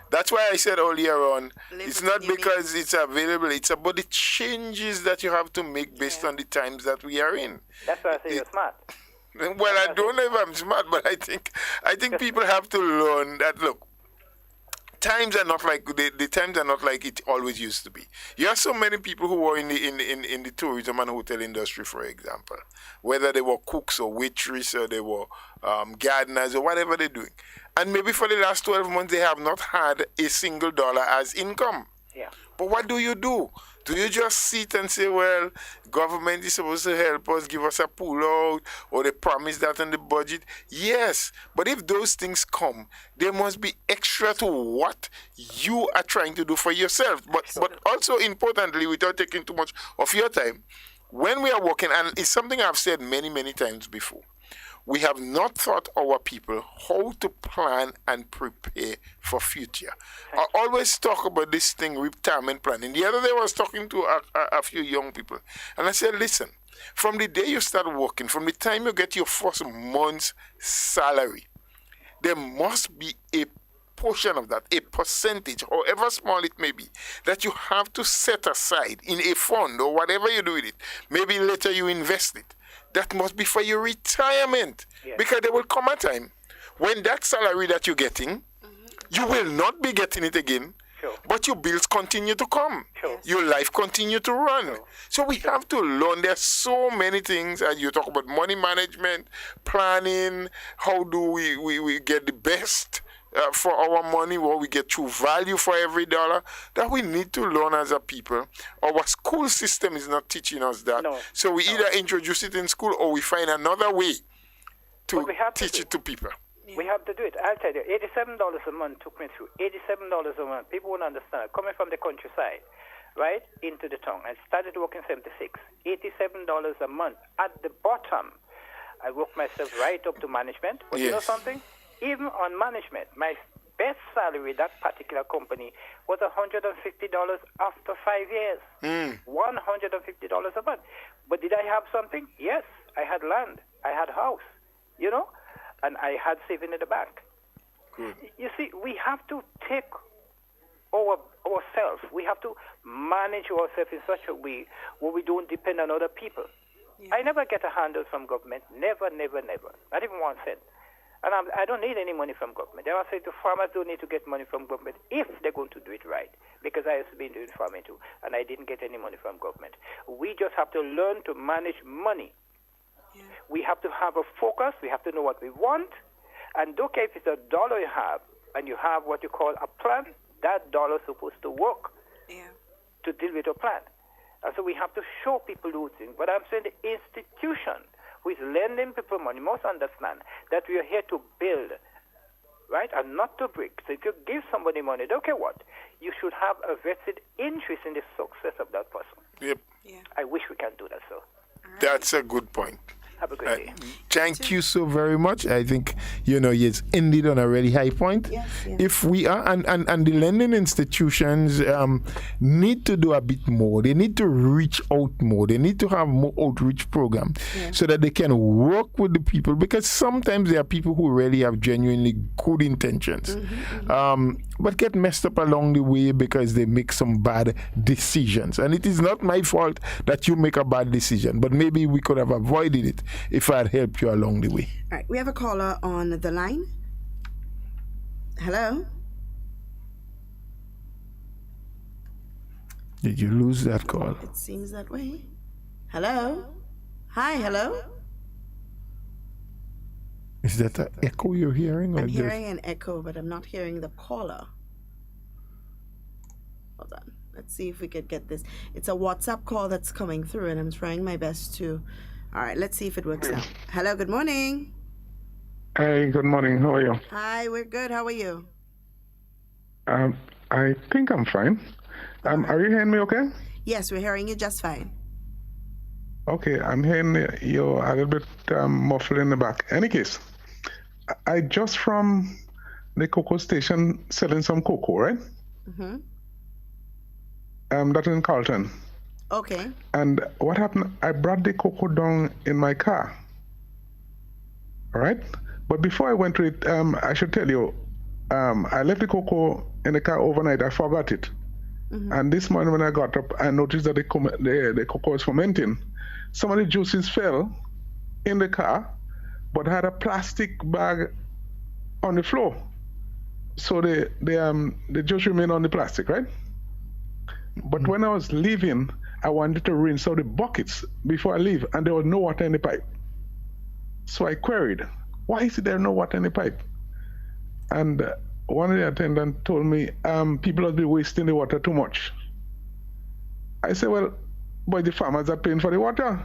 That's why I said earlier on, it's not because it's available, it's about the changes that you have to make based on the times that we are in. That's why I say you're smart. Well, I don't know if I'm smart, but I think people have to learn that, look, times are not like the times are not like it always used to be. You have so many people who are in the tourism and hotel industry, for example, whether they were cooks or waitresses or they were gardeners or whatever they're doing, and maybe for the last 12 months they have not had a single dollar as income. Yeah. But what do? Do you just sit and say, well, government is supposed to help us, give us a pull-out, or they promise that in the budget? Yes, but if those things come, there must be extra to what you are trying to do for yourself. But also, importantly, without taking too much of your time, when we are working, and it's something I've said many, many times before, we have not taught our people how to plan and prepare for future. I always talk about this thing, retirement planning. The other day I was talking to a few young people, and I said, listen, from the day you start working, from the time you get your first month's salary, there must be a portion of that, a percentage, however small it may be, that you have to set aside in a fund or whatever you do with it. Maybe later you invest it. That must be for your retirement. Yes. Because there will come a time when that salary that you're getting, you will not be getting it again, but your bills continue to come. Your life continue to run. So we have to learn. There's so many things, as you talk about money management, planning, how do we get the best for our money, what we get true value for every dollar, that we need to learn as a people. Our school system is not teaching us that. So we either introduce it in school or we find another way to teach it to people. We have to do it. I'll tell you, $87 a month took me through. $87 a month. People won't understand. Coming from the countryside, right, into the town. I started working 76. $87 a month. At the bottom, I worked myself right up to management. But you know something? Even on management, my best salary, that particular company, was $150 after 5 years. $150 a month. But did I have something? Yes. I had land. I had house, and I had saving in the bank. Good. You see, we have to take ourselves. We have to manage ourselves in such a way where we don't depend on other people. Yeah. I never get a handle from government. Never, never, never. Not even 1 cent. And I don't need any money from government. I say to farmers don't need to get money from government if they're going to do it right. Because I used to be doing farming too, and I didn't get any money from government. We just have to learn to manage money. Yeah. We have to have a focus. We have to know what we want. And don't care if it's $1 you have, and you have what you call a plan, that dollar is supposed to work to deal with your plan. And so we have to show people those things. But I'm saying the institution who is lending people money must understand that we are here to build, right, and not to break. So if you give somebody money, don't care what, you should have a vested interest in the success of that person. Yep. Yeah. I wish we can do that, so. Right. That's a good point. Have a great day. Thank you so very much. I think, it's indeed on a really high point. Yes. If we are, and the lending institutions need to do a bit more. They need to reach out more. They need to have more outreach programs so that they can work with the people, because sometimes there are people who really have genuinely good intentions, but get messed up along the way because they make some bad decisions. And it is not my fault that you make a bad decision, but maybe we could have avoided it if I'd helped you along the way. All right, we have a caller on the line. Hello? Did you lose that call? It seems that way. Hello? Hi, hello? Is that an echo you're hearing? Or I'm just... hearing an echo, but I'm not hearing the caller. Hold on. Let's see if we could get this. It's a WhatsApp call that's coming through, and I'm trying my best to... All right, let's see if it works out. Hello, good morning. Hey, good morning. How are you? Hi, we're good. How are you? I think I'm fine. Are you hearing me okay? Yes, we're hearing you just fine. Okay, I'm hearing you a little bit muffled in the back. Any case, I just from the cocoa station selling some cocoa, right? Mm-hmm. That's in Carlton. Okay. And what happened, I brought the cocoa down in my car. All right? But before I went to it, I should tell you, I left the cocoa in the car overnight. I forgot it. Mm-hmm. And this morning when I got up, I noticed that the cocoa was fermenting. Some of the juices fell in the car, but had a plastic bag on the floor. So the juice remained on the plastic, right? But when I was leaving, I wanted to rinse out the buckets before I leave, and there was no water in the pipe. So I queried, why is there no water in the pipe? And one of the attendants told me, people have been wasting the water too much. I said, well, but the farmers are paying for the water.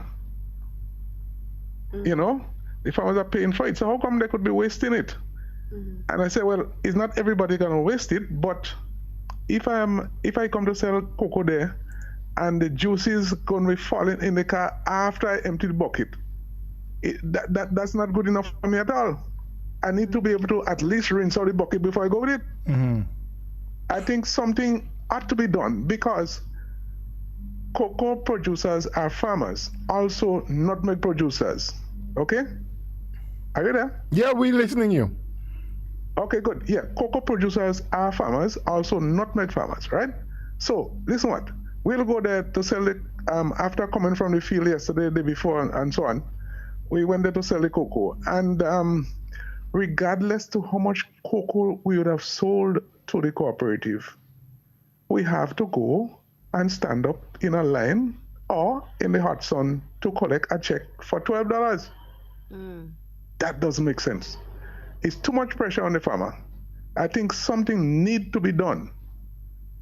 Mm-hmm. You know, the farmers are paying for it. So how come they could be wasting it? Mm-hmm. And I said, well, it's not everybody gonna waste it, but if I come to sell cocoa there and the juice is gonna be falling in the car after I empty the bucket, that's not good enough for me at all. I need to be able to at least rinse out the bucket before I go with it. Mm-hmm. I think something ought to be done because cocoa producers are farmers, also nutmeg producers. Okay? Are you there? Yeah, we're listening to you. Okay, good. Yeah, cocoa producers are farmers, also nutmeg farmers, right? So, listen what? We'll go there to sell it after coming from the field yesterday, the day before, and so on. We went there to sell the cocoa. And regardless to how much cocoa we would have sold to the cooperative, we have to go and stand up in a line or in the hot sun to collect a check for $12. That doesn't make sense. It's too much pressure on the farmer. I think something needs to be done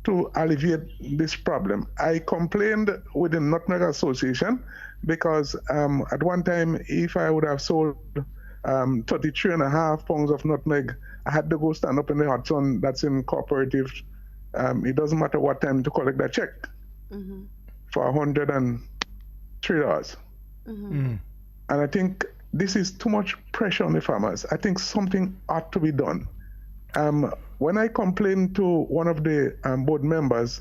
to alleviate this problem. I complained with the Nutmeg Association because at one time, if I would have sold 33.5 pounds of nutmeg, I had to go stand up in the hot sun. That's in cooperative. It doesn't matter what time to collect that check for $103. And I think this is too much pressure on the farmers. I think something ought to be done. When I complained to one of the board members,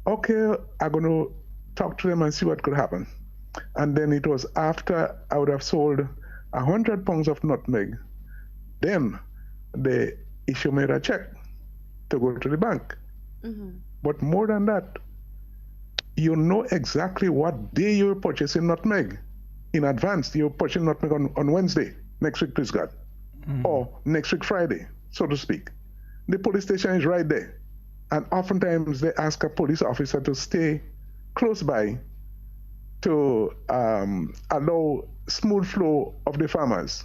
okay, I'm going to talk to them and see what could happen. And then it was after I would have sold 100 pounds of nutmeg, then they issue me a check to go to the bank. But more than that, you know exactly what day you're purchasing nutmeg. In advance, you're purchasing nutmeg on Wednesday, next week, please God, or next week, Friday, so to speak. The police station is right there. And oftentimes they ask a police officer to stay close by to allow smooth flow of the farmers.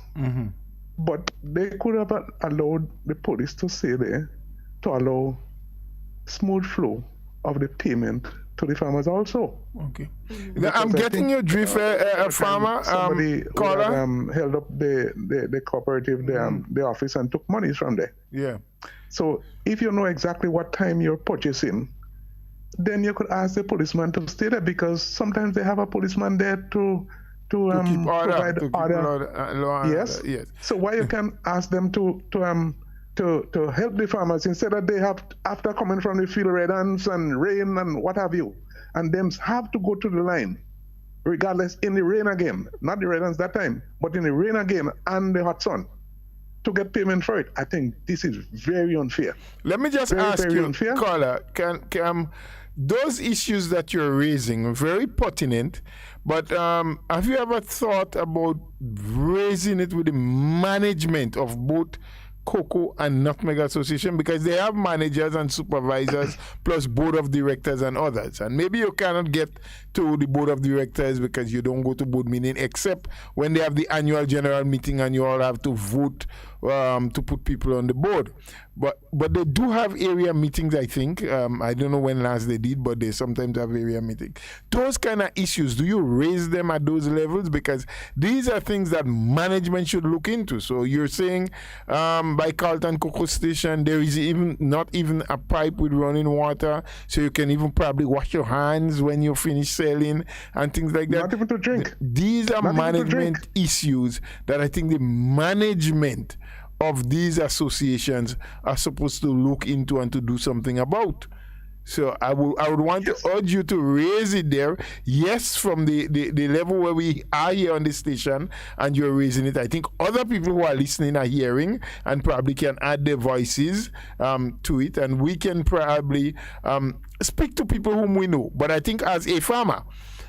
But they could have allowed the police to stay there to allow smooth flow of the payment to the farmers also. Okay. I'm getting your drift, farmer. Somebody held up the cooperative, the office, and took monies from there. Yeah. So if you know exactly what time you're purchasing, then you could ask the policeman to stay there because sometimes they have a policeman there to keep provide order. Yes. Yes. So why you can ask them to help the farmers instead of they have after coming from the field red hands and rain and what have you, and them have to go to the line, regardless in the rain again, not the red hands that time, but in the rain again and the hot sun, to get payment for it. I think this is very unfair. Let me just ask you, caller, can those issues that you're raising are very pertinent, but have you ever thought about raising it with the management of both Cocoa and Nutmeg Association, because they have managers and supervisors plus board of directors and others, and maybe you cannot get to the board of directors because you don't go to board meeting except when they have the annual general meeting and you all have to vote to put people on the board. But they do have area meetings, I think. I don't know when last they did, but they sometimes have area meetings. Those kind of issues, do you raise them at those levels? Because these are things that management should look into. So you're saying by Carlton Cocoa Station, there is not even a pipe with running water, so you can even probably wash your hands when you finish selling and things like that. Not even to drink. These are Not management issues that I think the management of these associations are supposed to look into and to do something about. So I would want to urge you to raise it there. Yes, from the level where we are here on the station and you're raising it, I think other people who are listening are hearing and probably can add their voices to it, and we can probably speak to people whom we know. But I think as a farmer,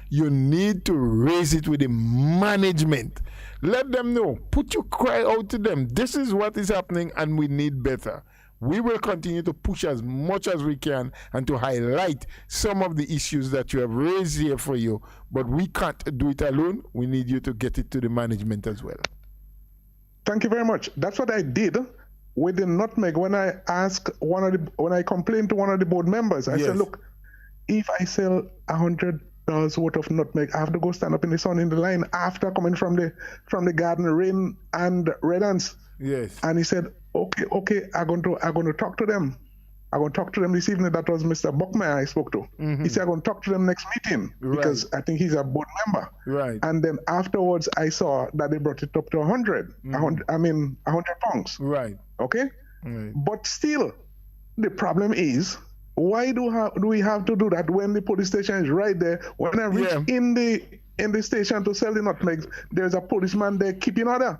you need to raise it with the management. Let them know. Put your cry out to them. This is what is happening and we need better. We will continue to push as much as we can and to highlight some of the issues that you have raised here for you. But we can't do it alone. We need you to get it to the management as well. Thank you very much. That's what I did with the nutmeg when I complained to one of the board members. I said, look, if I sell $100 worth of nutmeg, I have to go stand up in the sun in the line after coming from the garden, rain and red ants. Yes. And he said, okay, I'm going to talk to them. I'm going to talk to them this evening. That was Mr. Buckmeyer I spoke to. Mm-hmm. He said, I'm going to talk to them next meeting because I think he's a board member. Right. And then afterwards, I saw that they brought it up to 100. 100 pounds. Right. Okay? Right. But still, the problem is, why do we have to do that when the police station is right there? When I reach in the station to sell the nutmegs, there's a policeman there keeping order.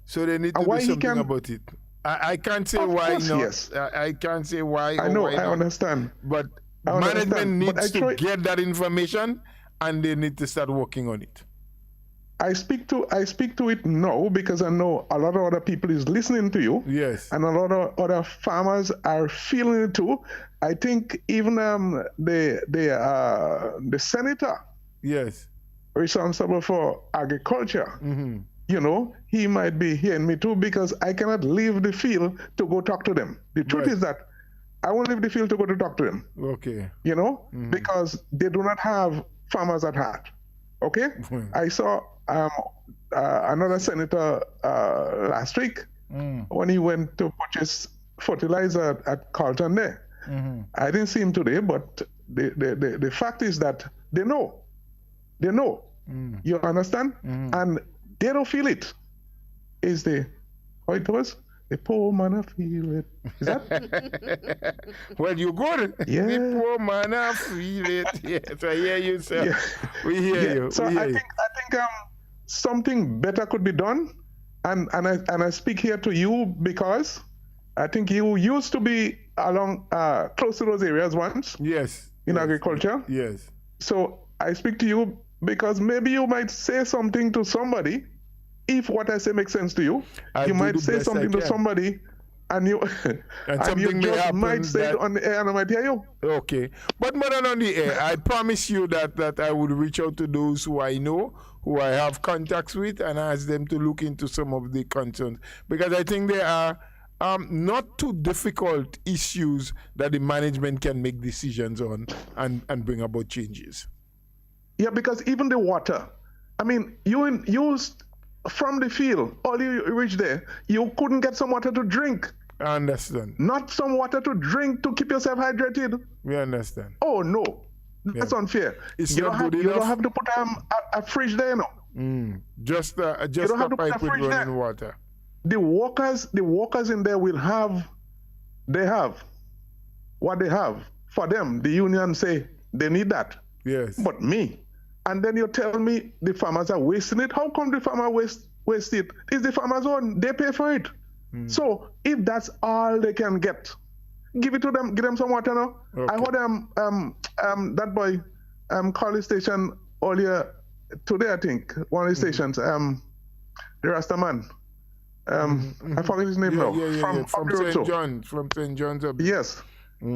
So they need to do something about it. I can't say why not. Yes. I can't say why. I know, why I not. understand. But management needs to get that information and they need to start working on it. I speak to it now because I know a lot of other people is listening to you. Yes. And a lot of other farmers are feeling it too. I think even the senator, yes, responsible for agriculture, mm-hmm. You know, he might be hearing me too because I cannot leave the field to go talk to them. The truth is that I won't leave the field to go to talk to them. Okay. You know, because they do not have farmers at heart. Okay? I saw another senator last week when he went to purchase fertilizer at Carlton there. Mm-hmm. I didn't see him today, but the fact is that they know. They know. You understand? And they don't feel it. Is how it was? The poor man I feel it. Is that? Well, you good. Yeah. The poor man I feel it. Yes, I hear you, sir. Yeah. We hear you. So I think something better could be done, and I speak here to you because I think you used to be along close to those areas once. Yes. In agriculture. Yes. So I speak to you because maybe you might say something to somebody. If what I say makes sense to you, you might say something to somebody, and you might say it on the air, and I might hear you. Okay, but more than on the air, I promise you that I would reach out to those who I know, who I have contacts with, and ask them to look into some of the concerns, because I think there are not too difficult issues that the management can make decisions on and bring about changes. Yeah, because even the water, I mean, you from the field, all you reach there, you couldn't get some water to drink. I understand. Not some water to drink to keep yourself hydrated. We understand. Oh, no. That's unfair. It's you not good enough. You don't have to put a fridge there, no. Just a pipe with running water. The workers in there they have what they have. For them, the union say they need that. Yes. But me, and then you tell me the farmers are wasting it. How come the farmer waste it? It's the farmer's own. They pay for it. So if that's all they can get, give it to them, give them some water now. Okay. I heard that boy call the station earlier today, I think, one of the stations, the Rasta man. I forget his name now. From St. John's. From St. John's. Yes.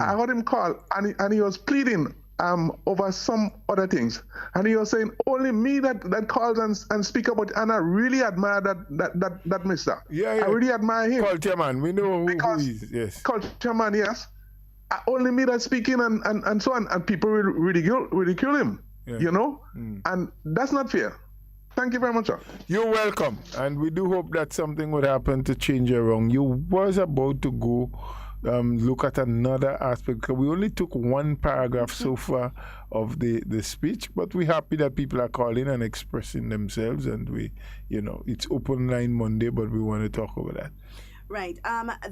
I heard him call, and he was pleading over some other things. And he was saying, only me that calls and speak about it. And I really admire that mister. I really admire him. Culture man, we know who he is. Yes. Culture man, yes. Only me that's speaking and so on. And people ridicule him, you know? And that's not fair. Thank you very much, sir. You're welcome. And we do hope that something would happen to change around. You was about to go look at another aspect, because we only took one paragraph so far of the speech, but we're happy that people are calling and expressing themselves, and we, it's open line Monday, but we want to talk over that. Right.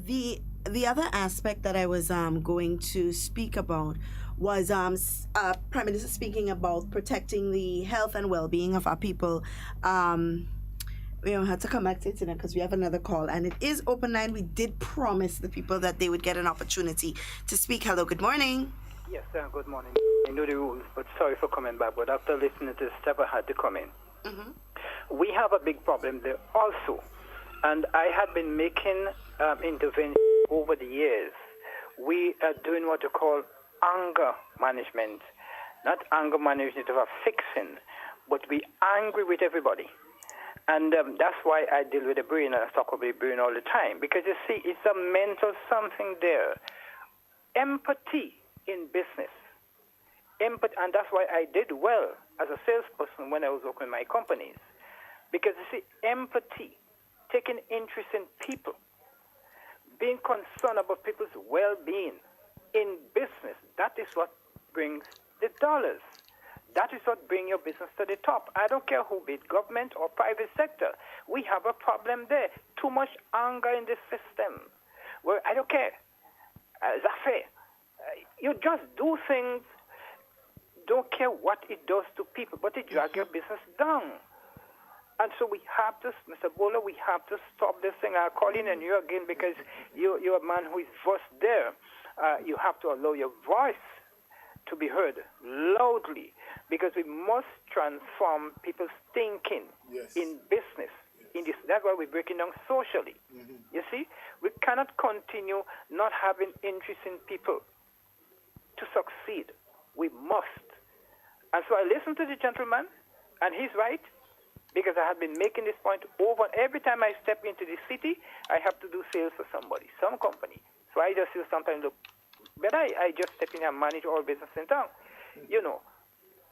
The other aspect that I was going to speak about was Prime Minister speaking about protecting the health and well-being of our people. We had to come back to it because we have another call, and it is open line. We did promise the people that they would get an opportunity to speak. Hello, good morning. Yes, good morning. I know the rules, but sorry for coming back. But after listening to this step, I had to come in. We have a big problem there also, and I had been making interventions over the years. We are doing what you call anger management, not anger management of a fixing, but we angry with everybody. And that's why I deal with the brain, and I talk about the brain all the time. Because you see, it's a mental something there. Empathy in business. Empathy, and that's why I did well as a salesperson when I was working in my companies. Because you see, empathy, taking interest in people, being concerned about people's well-being in business, that is what brings the dollars. That is what brings your business to the top. I don't care who, be it government or private sector. We have a problem there. Too much anger in the system. Well, I don't care. Is that fair? You just do things, don't care what it does to people, but it drags your business down. And so we have to, Mr. Bowler, we have to stop this thing. I'll call in on you again because you're a man who is versed there. You have to allow your voice to be heard loudly, because we must transform people's thinking in business. In this, that's why we're breaking down socially. You see, we cannot continue not having interest in people to succeed. We must. And so I listened to the gentleman, and he's right, because I have been making this point over. Every time I step into the city, I have to do sales for somebody, some company. So I just feel sometimes, look, but I just step in and manage all business in town.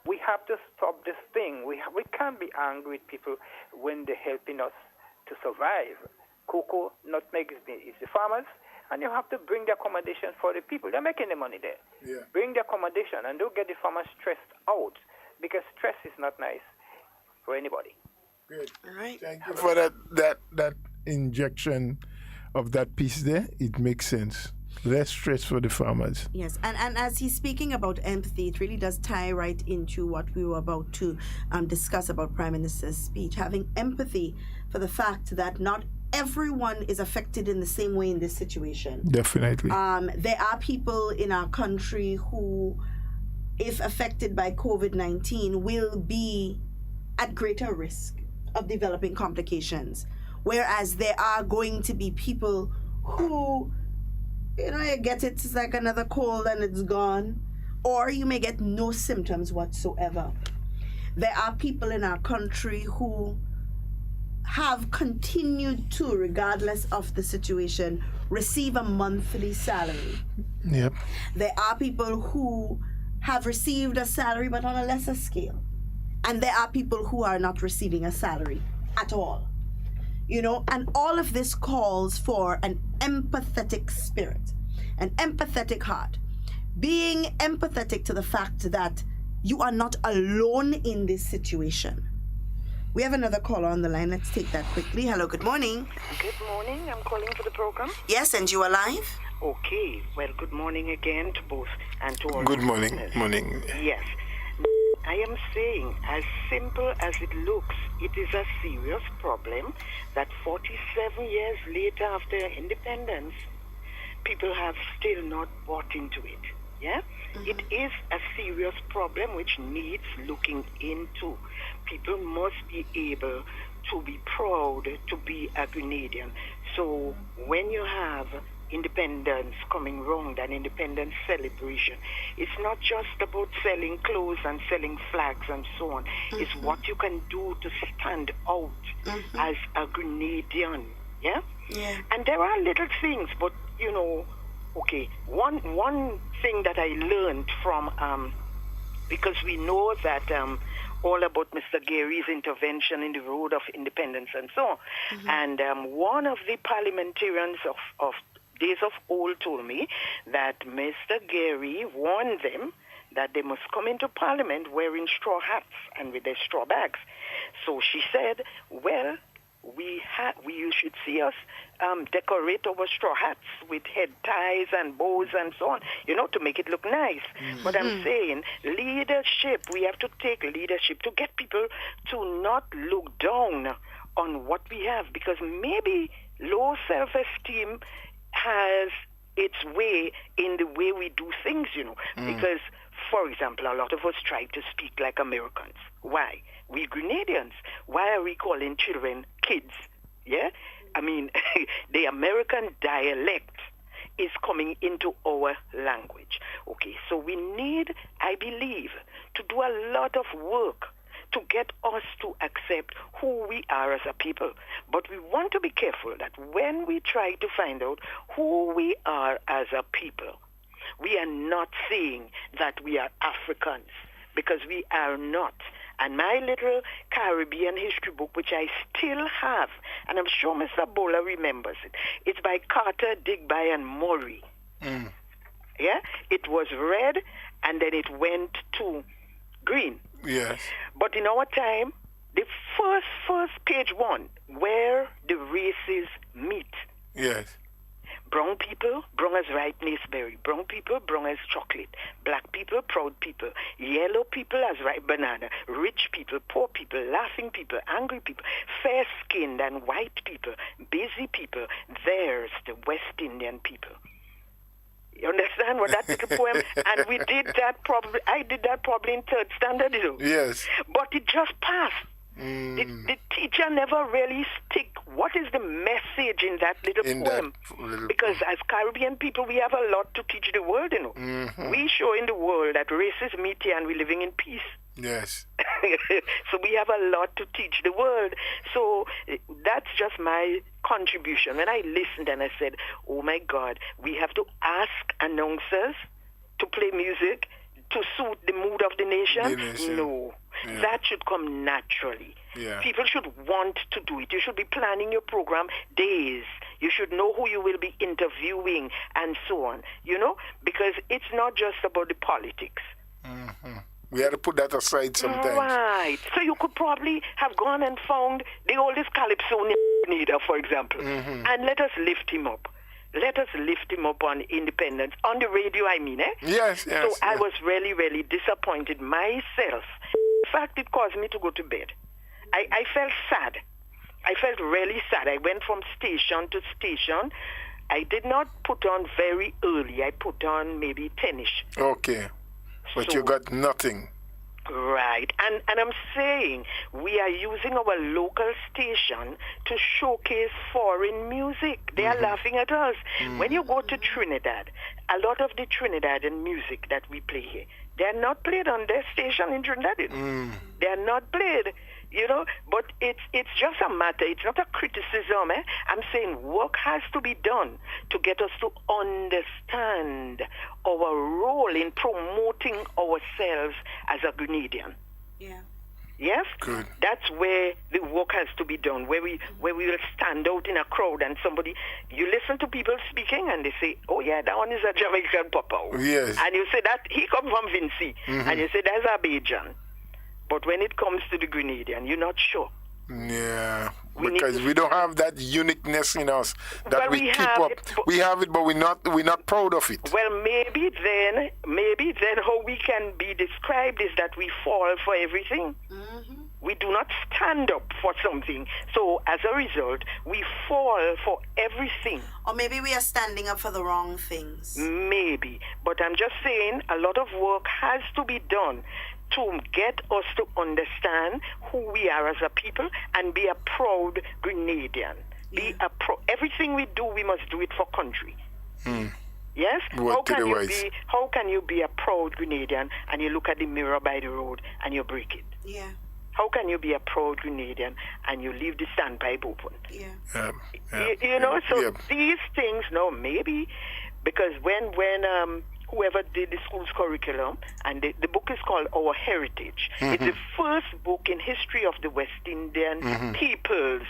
We have to stop this thing. We can't be angry with people when they're helping us to survive. Cocoa, nutmeg is the farmers, and you have to bring the accommodation for the people. They're making the money there. Yeah. Bring the accommodation, and don't get the farmers stressed out, because stress is not nice for anybody. Good. All right. Thank you for that injection of that piece there. It makes sense. Less stress for the farmers. Yes, and as he's speaking about empathy, it really does tie right into what we were about to discuss about Prime Minister's speech. Having empathy for the fact that not everyone is affected in the same way in this situation. Definitely. There are people in our country who, if affected by COVID-19, will be at greater risk of developing complications. Whereas there are going to be people who, you get it, it's like another cold and it's gone. Or you may get no symptoms whatsoever. There are people in our country who have continued to, regardless of the situation, receive a monthly salary. Yep. There are people who have received a salary but on a lesser scale. And there are people who are not receiving a salary at all. And all of this calls for an empathetic spirit, an empathetic heart. Being empathetic to the fact that you are not alone in this situation. We have another caller on the line. Let's take that quickly. Hello, good morning. Good morning. I'm calling for the program. Yes, and you are live? Okay. Well, good morning again to both and to all. Good morning. Morning. Yes. I am saying, as simple as it looks, it is a serious problem that 47 years later after independence, people have still not bought into it. Yeah? It is a serious problem which needs looking into. People must be able to be proud to be a Grenadian. So when you have independence coming round, an independence celebration, it's not just about selling clothes and selling flags and so on. It's what you can do to stand out as a Grenadian. Yeah? Yeah. And there are little things, but you know, okay, one thing that I learned from, because we know that all about Mr. Gary's intervention in the road of independence and so on. And one of the parliamentarians of days of old told me that Mr. Gary warned them that they must come into Parliament wearing straw hats and with their straw bags. So she said, well, you should see us decorate our straw hats with head ties and bows and so on, you know, to make it look nice. But I'm saying leadership, we have to take leadership to get people to not look down on what we have, because maybe low self-esteem has its way in the way we do things, you know, because, for example, a lot of us try to speak like Americans. Why? We Grenadians. Why are we calling children kids? Yeah? I mean, the American dialect is coming into our language. Okay, so we need, I believe, to do a lot of work to get us to accept who we are as a people. But we want to be careful that when we try to find out who we are as a people, we are not saying that we are Africans, because we are not. And my little Caribbean history book, which I still have, and I'm sure Mr. Bola remembers it, it's by Carter, Digby, and Murray. Yeah? It was red, and then it went to green. Yes. But in our time, the first page one, where the races meet. Yes. Brown people, brown as ripe naceberry. Brown people, brown as chocolate. Black people, proud people. Yellow people as ripe banana. Rich people, poor people, laughing people, angry people, fair-skinned and white people, busy people. There's the West Indian people. You understand what that little poem? And we did that probably, I did that probably in third standard, you know. Yes. But it just passed. The teacher never really stick what is the message in that little poem. Because as Caribbean people, we have a lot to teach the world, you know. We show in the world that races meet here and we're living in peace. Yes. So we have a lot to teach the world. So that's just my contribution. When I listened and I said, oh my God, we have to ask announcers to play music to suit the mood of the nation. No. Yeah. That should come naturally. Yeah. People should want to do it. You should be planning your program days. You should know who you will be interviewing and so on, you know, because it's not just about the politics. We had to put that aside sometimes. Right. So you could probably have gone and found the oldest calypso leader, for example, and let us lift him up. Let us lift him up on independence. On the radio, I mean, eh? Yes, yes. So I was really, really disappointed myself. In fact, it caused me to go to bed. I felt sad. I felt really sad. I went from station to station. I did not put on very early. I put on maybe 10-ish. Okay. But so, you got nothing. Right. And I'm saying we are using our local station to showcase foreign music. They are laughing at us. When you go to Trinidad, a lot of the Trinidadian music that we play here, they are not played on their station in Trinidad. They are not played, you know, but it's just a matter. It's not a criticism. I'm saying work has to be done to get us to understand our role in promoting ourselves as a Grenadian. Yeah. Yes? Good. That's where the work has to be done, where we will stand out in a crowd and somebody, you listen to people speaking and they say, oh yeah, that one is a Jamaican papa. Yes. And you say that he comes from Vinci. And you say that's Abidjan. But when it comes to the Grenadian, you're not sure. Yeah, because we don't have that uniqueness in us that we keep up. We have it, but we're not proud of it. Well, maybe then how we can be described is that we fall for everything. We do not stand up for something. So as a result, we fall for everything. Or maybe we are standing up for the wrong things. Maybe. But I'm just saying a lot of work has to be done to get us to understand who we are as a people and be a proud Grenadian. Yeah. Everything we do, we must do it for country. Yes? How can you be a proud Grenadian and you look at the mirror by the road and you break it? Yeah. How can you be a proud Grenadian and you leave the standpipe open? Yeah. These things, maybe, because when whoever did the school's curriculum, and the book is called Our Heritage. It's the first book in history of the West Indian peoples.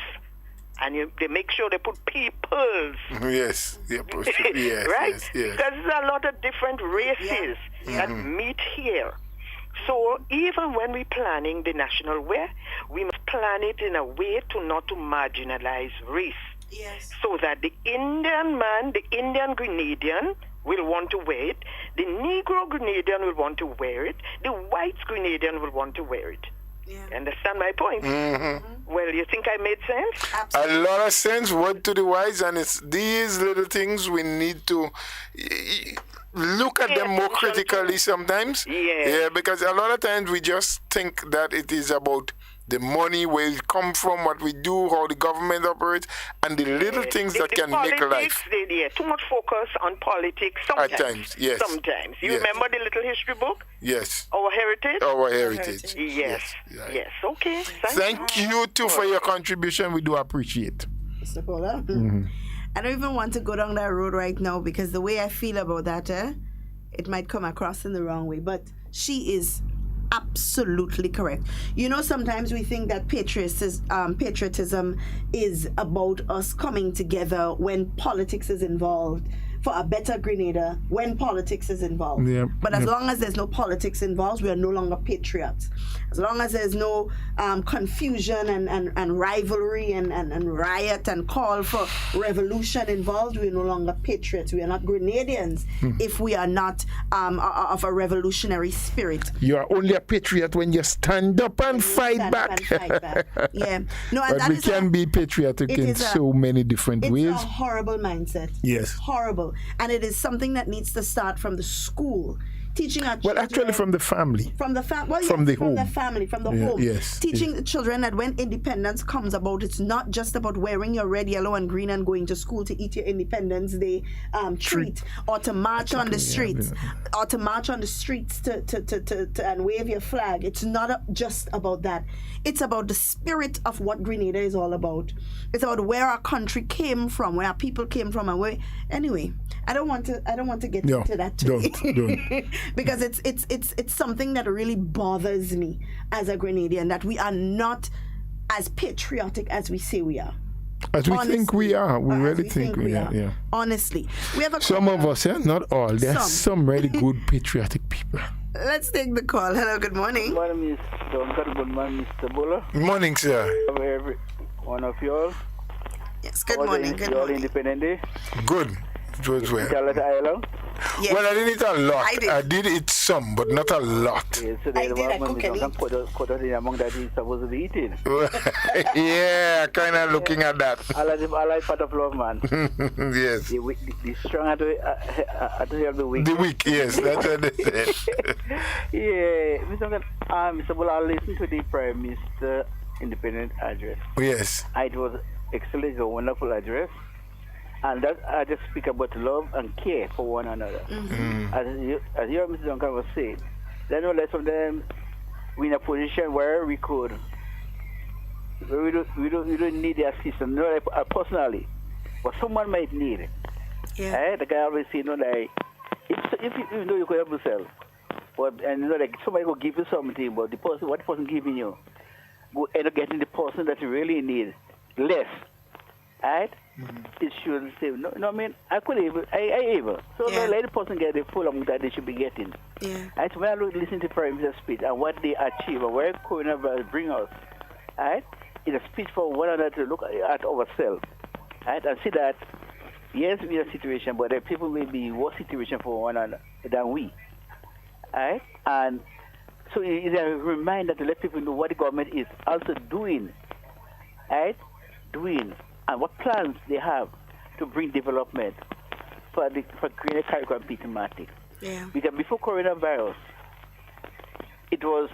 And they make sure they put peoples. Yes. Yes. Right? Yes. Because there's a lot of different races that meet here. So even when we're planning the national wear, we must plan it in a way not to marginalize race. Yes. So that the Indian man, the Indian Grenadian will want to wear it, the Negro Grenadian will want to wear it, the white Grenadian will want to wear it. Yeah. Understand my point? Well, you think I made sense? Absolutely. A lot of sense. Word to the wise, and it's these little things we need to look at them more critically sometimes. Yeah, because a lot of times we just think that it is about the money, where it come from, what we do, how the government operates, and the little things that can make life. Too much focus on politics sometimes. At times, yes. Sometimes. You remember the little history book? Yes. Our Heritage? Our Heritage. Yes. Yes. Okay. Thank you too for your contribution. We do appreciate. Mr. Paula? I don't even want to go down that road right now because the way I feel about that, it might come across in the wrong way. But she is absolutely correct. You know, sometimes we think that patriotism is about us coming together when politics is involved, for a better Grenada when politics is involved. But as long as there's no politics involved, we are no longer patriots. As long as there's no confusion and rivalry and riot and call for revolution involved, we're no longer patriots. We are not Grenadians if we are not of a revolutionary spirit. You are only a patriot when you stand up and fight back. Yeah. No, but we can be patriotic in so many different ways. It's a horrible mindset. Yes. Horrible. And it is something that needs to start from the school. Teaching our children. Well, actually, from the family. From the family. From the home. From the family, from the home. Yes. Teaching the children that when independence comes about, it's not just about wearing your red, yellow, and green and going to school to eat your Independence Day treat, or to march on the streets, or to march on the streets to and wave your flag. It's not just about that. It's about the spirit of what Grenada is all about. It's about where our country came from, where our people came from, and where. Anyway, I don't want to get into that today. Don't. Because it's something that really bothers me as a Grenadian, that we are not as patriotic as we say we are. As we think we are. We really think we are. Yeah. Honestly. We have some of us, not all. There are some really good patriotic people. Let's take the call. Hello, good morning. Good morning, Mr. Duncan. Good morning, Mr. Buller. Good morning, sir. Every one of you all. Yes, good morning. Good morning. morning. Independent Day. Good. It was well. Island. Yes. Well, I didn't eat a lot. I did eat some, but not a lot. Yes, so I cook and eat. Cut out among that he's supposed to be eating. Yeah, kind of looking at that. I like part of love, man. Yes. The strong at the end of the week. The week, yes, that's what they said. Yeah, Mr. Bull, I listened to the Prime Minister Independent address. Yes. It was excellent, it was a wonderful address. And that I just speak about love and care for one another. As you Mr. Duncan was saying, then no less of them we're in a position where we could, we don't need the assistance, not like, personally, but someone might need it. Yeah. The guy always say, like, if you know you could help yourself, but and like somebody will give you something, but what the person giving you, go end up getting the person that you really need less. Right? It should say, no, I mean, I could able, I able. So let the person get the full amount that they should be getting. Yeah. Right? When I listen to Prime Minister's speech and what they achieve and where coronavirus bring us, right? It's a speech for one another to look at ourselves, right? And see that, yes, we're in a situation, but there people may be worse situation for one another than we, right? And So it's a reminder to let people know what the government is also doing, right? Doing, and what plans they have to bring development for Grenada, Carriacou, and Petermatic. Yeah. Because before coronavirus, it was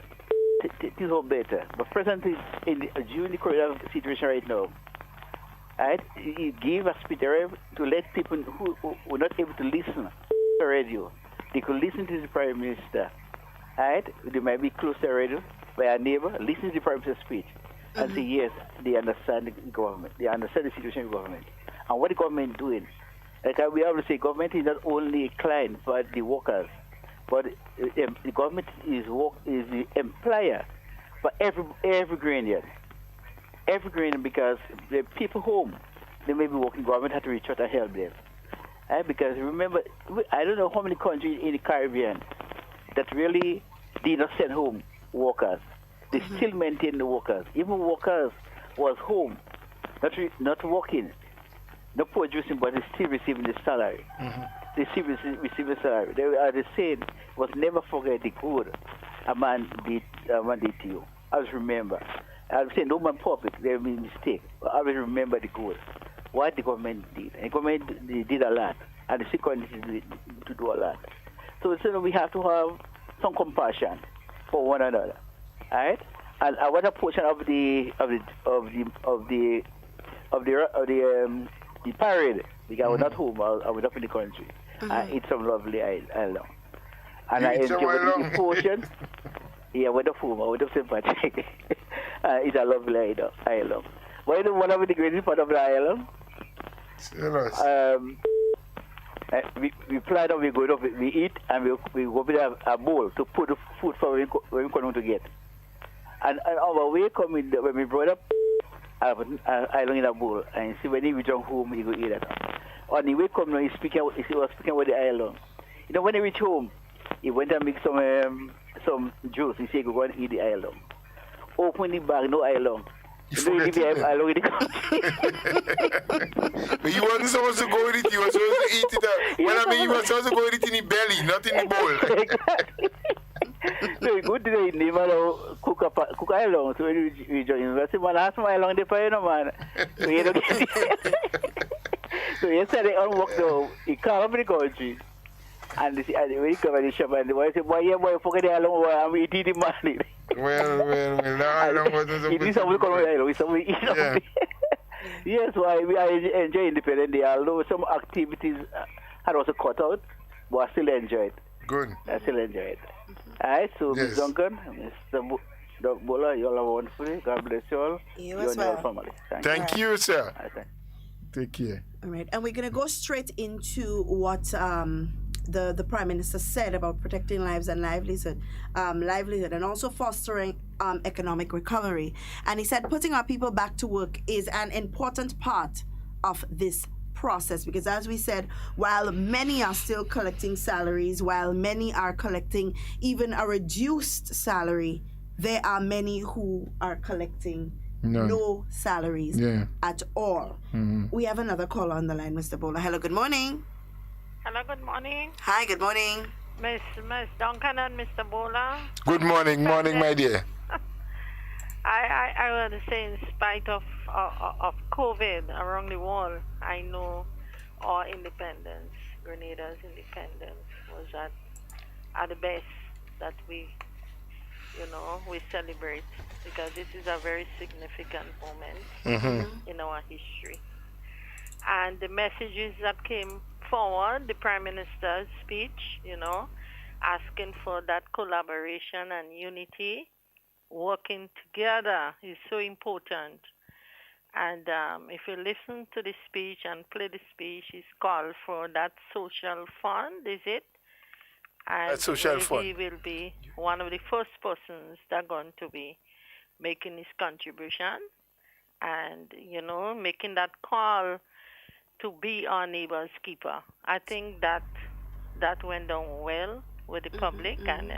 things were better. But presently, during the corona situation right now, right, it gave a speed to let people who were not able to listen to the radio, they could listen to the Prime Minister. Right? They might be close to the radio by a neighbor, listen to the Prime Minister's speech, and say, yes, they understand the government. They understand the situation of the government. And what the government is doing. Like we always say, government is not only a client for the workers, but the government is the employer for every Grenadian. Every Grenadian, because the people home, they may be working, government has to reach out and help them. Because remember, I don't know how many countries in the Caribbean that really did not send home workers. They still maintain the workers. Even workers was home, not working, not producing, but they still receiving the salary. They still receive the salary. They are the saying was never forget the good a man did to you. I always remember. I would say no man puppet, there may be mistake. But I always remember the good. What the government did. And the government did a lot. And the second is to do a lot. So we have to have some compassion for one another. Right? And one portion of the parade, because I was not home, I was up in the country. I eat some lovely island. And I enjoyed the portion. Yeah, I went up home, I went up St. Patrick. It's a lovely island. But you know one of the greatest part of the island? We plan on we go up, we eat, and we go with a bowl to put the food for when we come to get. And on our way coming, when we brought up, I have an island in a bowl, and see when he return home, he go eat it. On the way coming, he was speaking with the island. You know, when he reached home, he went and make some juice. He said, go and eat the island. Open the bag, no island. You know, you leave island in the country. But you wasn't supposed to go with it, you were supposed to eat it. You were supposed to go with it in the belly, not in the bowl. Exactly. So we go to the neighbor, cook island. So when we join, I say, man, ask my island, they man. So you know, so yesterday on walk though, he come up in the country. And when he come in the shop, and the boy say, boy, yeah, boy, forget the island, I'm eating the money. Well, the island wasn't supposed to be. Yes, why we enjoy Independence Day, although some activities had also cut out, but I still enjoy it. Good. I still enjoy it. All right, so yes. Ms. Duncan, Mr. Bola, you all are wonderful. God bless you all. You as well. Family. Thank you, sir. Right. Take care. All right, and we're going to go straight into what the Prime Minister said about protecting lives and livelihood, and also fostering economic recovery. And he said putting our people back to work is an important part of this process, because as we said, while many are still collecting salaries, while many are collecting even a reduced salary, there are many who are collecting no salaries at all. We have another caller on the line, Mr. Bola. Hello, good morning. Hello, good morning. Hi, good morning. Miss Duncan and Mr. Bola. Good morning, my dear. I want to say, in spite of COVID around the world, I know our independence, Grenada's independence, was at the best that we celebrate, because this is a very significant moment in our history. And the messages that came forward, the Prime Minister's speech, asking for that collaboration and unity, working together is so important. And if you listen to the speech and play the speech, it's called for that social fund, is it? And that social fund. He will be one of the first persons that are going to be making his contribution and, making that call to be our neighbor's keeper. I think that went down well with the public, and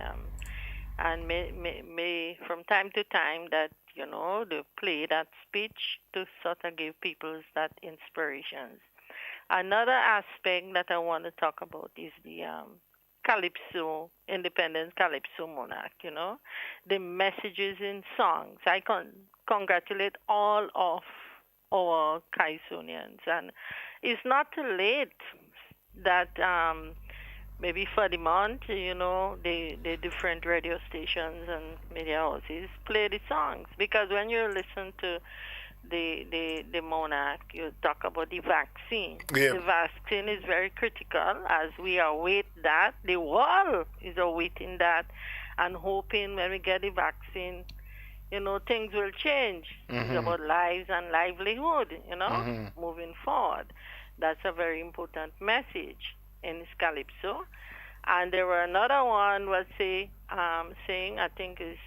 may from time to time that they play that speech to sort of give people that inspirations. Another aspect that I want to talk about is the calypso, independent calypso monarch, the messages in songs. I congratulate all of our Caisonians. And it's not too late that maybe for the month, the different radio stations and media houses play the songs. Because when you listen to the monarch, you talk about the vaccine. Yeah. The vaccine is very critical as we await that. The world is awaiting that and hoping when we get the vaccine, things will change. It's about lives and livelihood, moving forward. That's a very important message in this calypso. And there were another one was saying, I think is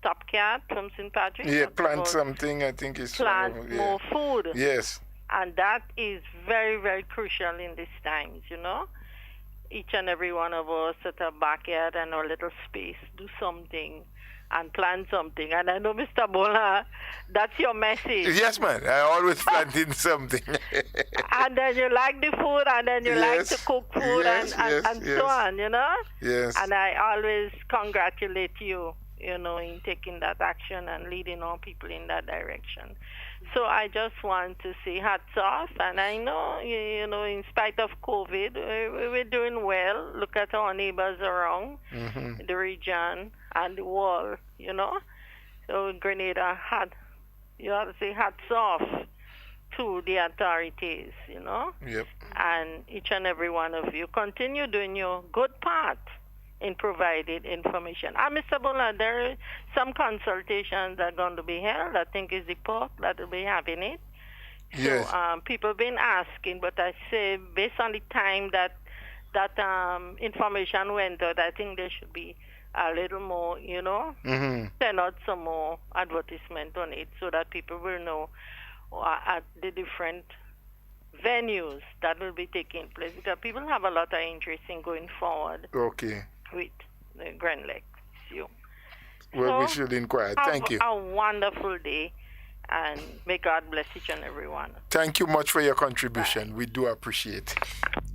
Top Cat from St. Patrick. Yeah, plant something, I think it's... Plant more food. Yes. And that is very, very crucial in these times, Each and every one of us at our backyard and our little space do something and plant something. And I know, Mr. Bola, that's your message. Yes, man. I always planting something. And then you like the food, and then you like to cook food, and so on, Yes. And I always congratulate you, in taking that action and leading all people in that direction. So I just want to say hats off, and I know, in spite of COVID, we're doing well. Look at our neighbors around the region and the world, So Grenada you have to say hats off to the authorities, Yep. And each and every one of you continue doing your good part in providing information. Mr. Bola, there are some consultations that are going to be held. I think it's the POC that will be having it. Yes. So people have been asking, but I say based on the time that information went out, I think there should be a little more, send out some more advertisement on it so that people will know at the different venues that will be taking place, because people have a lot of interest in going forward. Okay. With the Grand Lakes. Well, we should inquire. Thank you. A wonderful day, and may God bless each and every one. Thank you much for your contribution. Bye. We do appreciate it.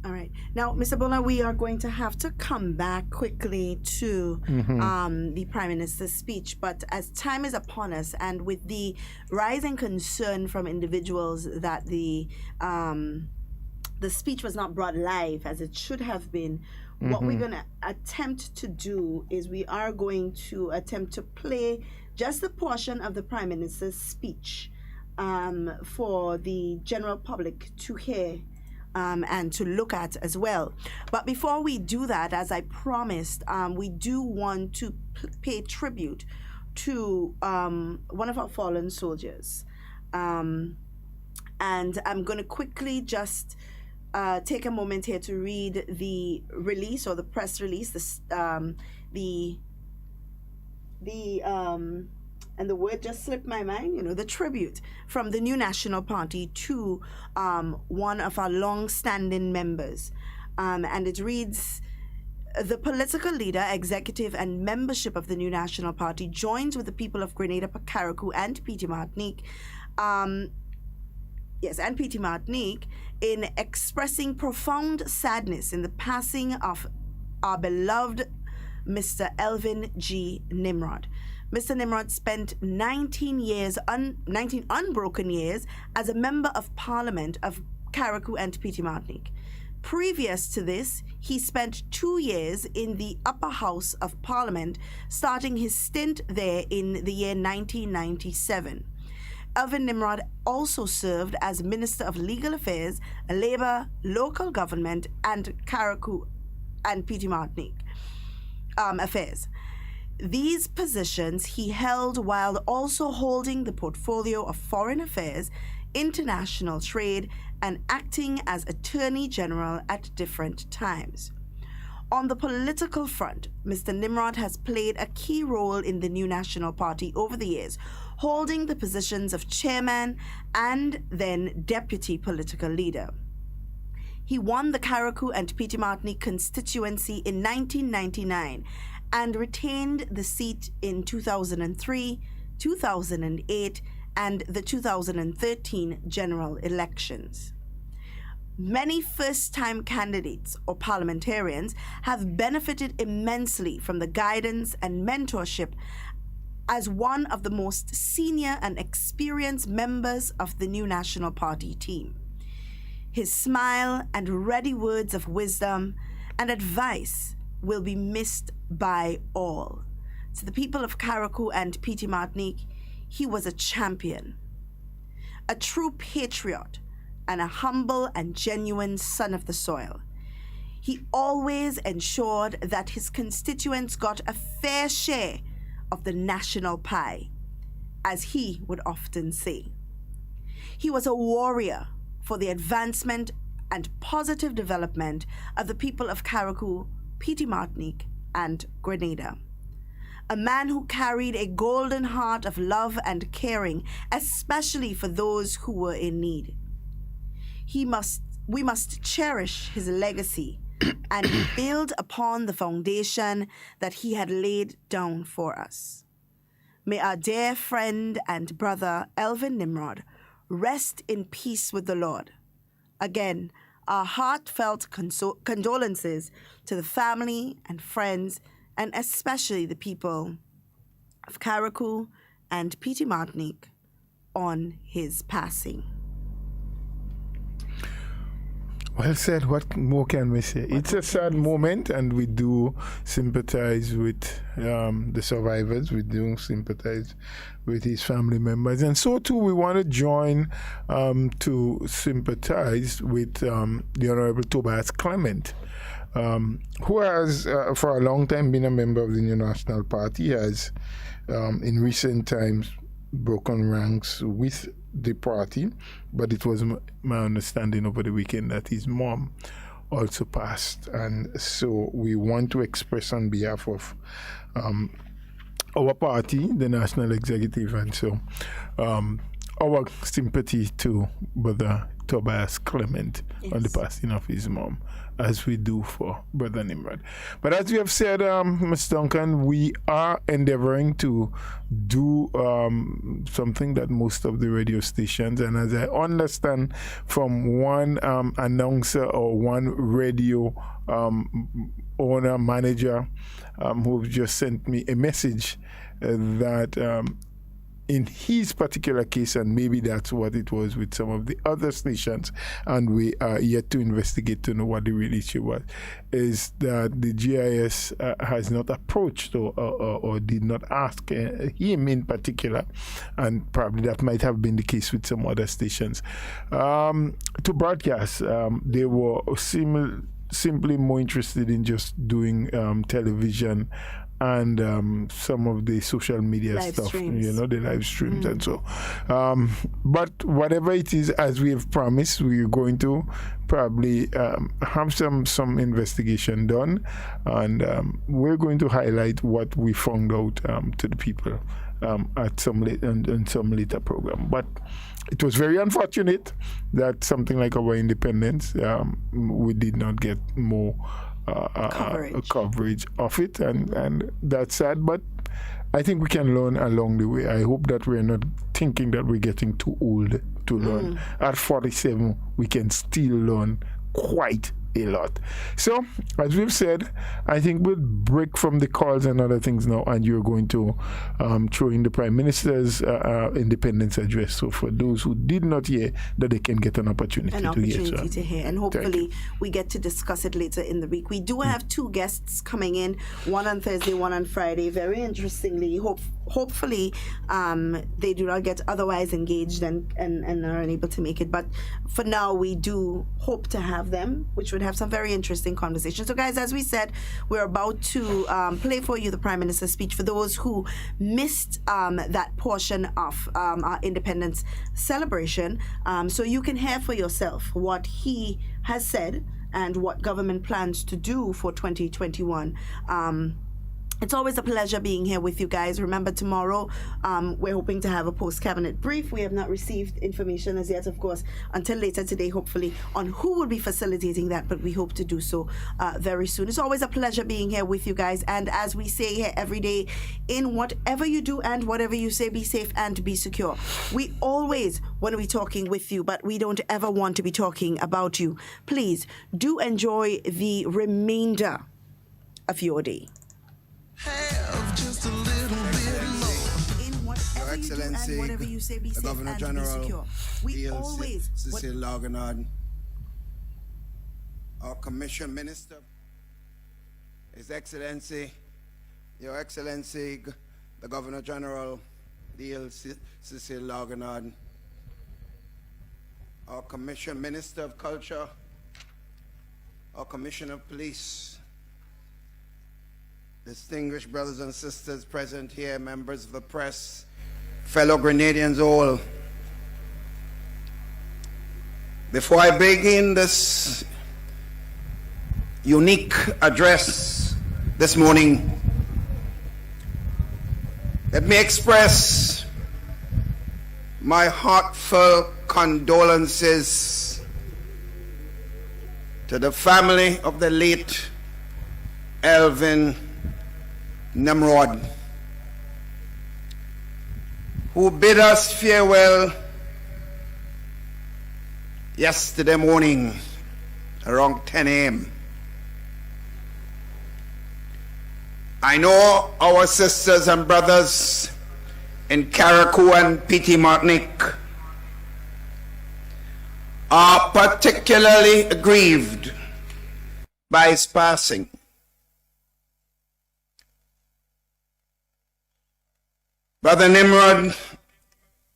All right. Now, Mr. Bola, we are going to have to come back quickly to the Prime Minister's speech. But as time is upon us, and with the rising concern from individuals that the speech was not brought live as it should have been, what we're going to attempt to do is we are going to attempt to play just a portion of the Prime Minister's speech for the general public to hear and to look at as well. But before we do that, as I promised, we do want to pay tribute to one of our fallen soldiers. And I'm going to quickly just take a moment here to read the release or the press release, and the word just slipped my mind, the tribute from the New National Party to one of our long-standing members. And it reads, the political leader, executive, and membership of the New National Party joins with the people of Grenada, Carriacou, and Petite Martinique, in expressing profound sadness in the passing of our beloved Mr. Elvin G. Nimrod. Mr. Nimrod spent 19 unbroken years as a member of Parliament of Carriacou and Petite Martinique. Previous to this, he spent 2 years in the Upper House of Parliament, starting his stint there in the year 1997. Elvin Nimrod also served as Minister of Legal Affairs, Labour, Local Government, and Carriacou and Petite Martinique Affairs. These positions he held while also holding the portfolio of Foreign Affairs, International Trade, and acting as Attorney General at different times. On the political front, Mr. Nimrod has played a key role in the New National Party over the years, holding the positions of chairman and then deputy political leader. He won the Carriacou and Petite Martinique constituency in 1999 and retained the seat in 2003, 2008, and the 2013 general elections. Many first-time candidates or parliamentarians have benefited immensely from the guidance and mentorship as one of the most senior and experienced members of the new National Party team. His smile and ready words of wisdom and advice will be missed by all. To the people of Carriacou and Petite Martinique, he was a champion, a true patriot, and a humble and genuine son of the soil. He always ensured that his constituents got a fair share of the national pie, as he would often say. He was a warrior for the advancement and positive development of the people of Carriacou, Petite Martinique, and Grenada. A man who carried a golden heart of love and caring, especially for those who were in need. We must cherish his legacy and build upon the foundation that he had laid down for us. May our dear friend and brother Elvin Nimrod rest in peace with the Lord. Again, our heartfelt condolences to the family and friends, and especially the people of Carriacou and Petite Martinique on his passing. Well said. What more can we say? It's a sad moment, and we do sympathize with the survivors. We do sympathize with his family members. And so, too, we want to join to sympathize with the Honorable Tobias Clement, who has, for a long time, been a member of the New National Party, has, in recent times, broken ranks with the party, but it was my understanding over the weekend that his mom also passed, and so we want to express on behalf of our party, the National Executive, and so our sympathy to Brother Tobias Clement on the passing of his mom, as we do for Brother Nimrod. But as we have said, Mr. Duncan, we are endeavoring to do something that most of the radio stations, and as I understand from one announcer or one radio owner, manager, who just sent me a message that in his particular case, and maybe that's what it was with some of the other stations, and we are yet to investigate to know what the real issue was, is that the GIS has not approached or did not ask him in particular, and probably that might have been the case with some other stations, to broadcast. They were simply more interested in just doing television and some of the social media live stuff, streams. the live streams and so. But whatever it is, as we have promised, we're going to probably have some investigation done, and we're going to highlight what we found out to the people at some later program. But it was very unfortunate that something like our independence, we did not get more coverage of it, and that's sad, but I think we can learn along the way. I hope that we're not thinking that we're getting too old to learn. At 47, we can still learn quite a lot. So, as we've said, I think we'll break from the calls and other things now, and you're going to throw in the Prime Minister's independence address. So, for those who did not hear, that they can get an opportunity to hear. And hopefully, we get to discuss it later in the week. We do have two guests coming in, one on Thursday, one on Friday. Very interestingly, hopefully, they do not get otherwise engaged and are unable to make it. But for now, we do hope to have them, which would have some very interesting conversations. So, guys, as we said, we're about to play for you the Prime Minister's speech for those who missed that portion of our independence celebration, so you can hear for yourself what he has said and what government plans to do for 2021. It's always a pleasure being here with you guys. Remember, tomorrow we're hoping to have a post-cabinet brief. We have not received information as yet, of course, until later today, hopefully, on who will be facilitating that, but we hope to do so very soon. It's always a pleasure being here with you guys. And as we say here every day, in whatever you do and whatever you say, be safe and be secure. We always want to be talking with you, but we don't ever want to be talking about you. Please do enjoy the remainder of your day. Have just a little bit more. In whatever you do and whatever you say, be safe Governor and General, be secure. We always... Cecil Loganard, our Commission Minister, His Excellency, Your Excellency, the Governor General, Cecil Loganard, our Commission Minister of Culture, our Commissioner of Police, distinguished brothers and sisters present here, members of the press, fellow Grenadians all. Before I begin this unique address this morning, let me express my heartfelt condolences to the family of the late Alvin Nimrod, who bid us farewell yesterday morning around 10 a.m. I know our sisters and brothers in Carriacou and Petit Martinique are particularly aggrieved by his passing. Brother Nimrod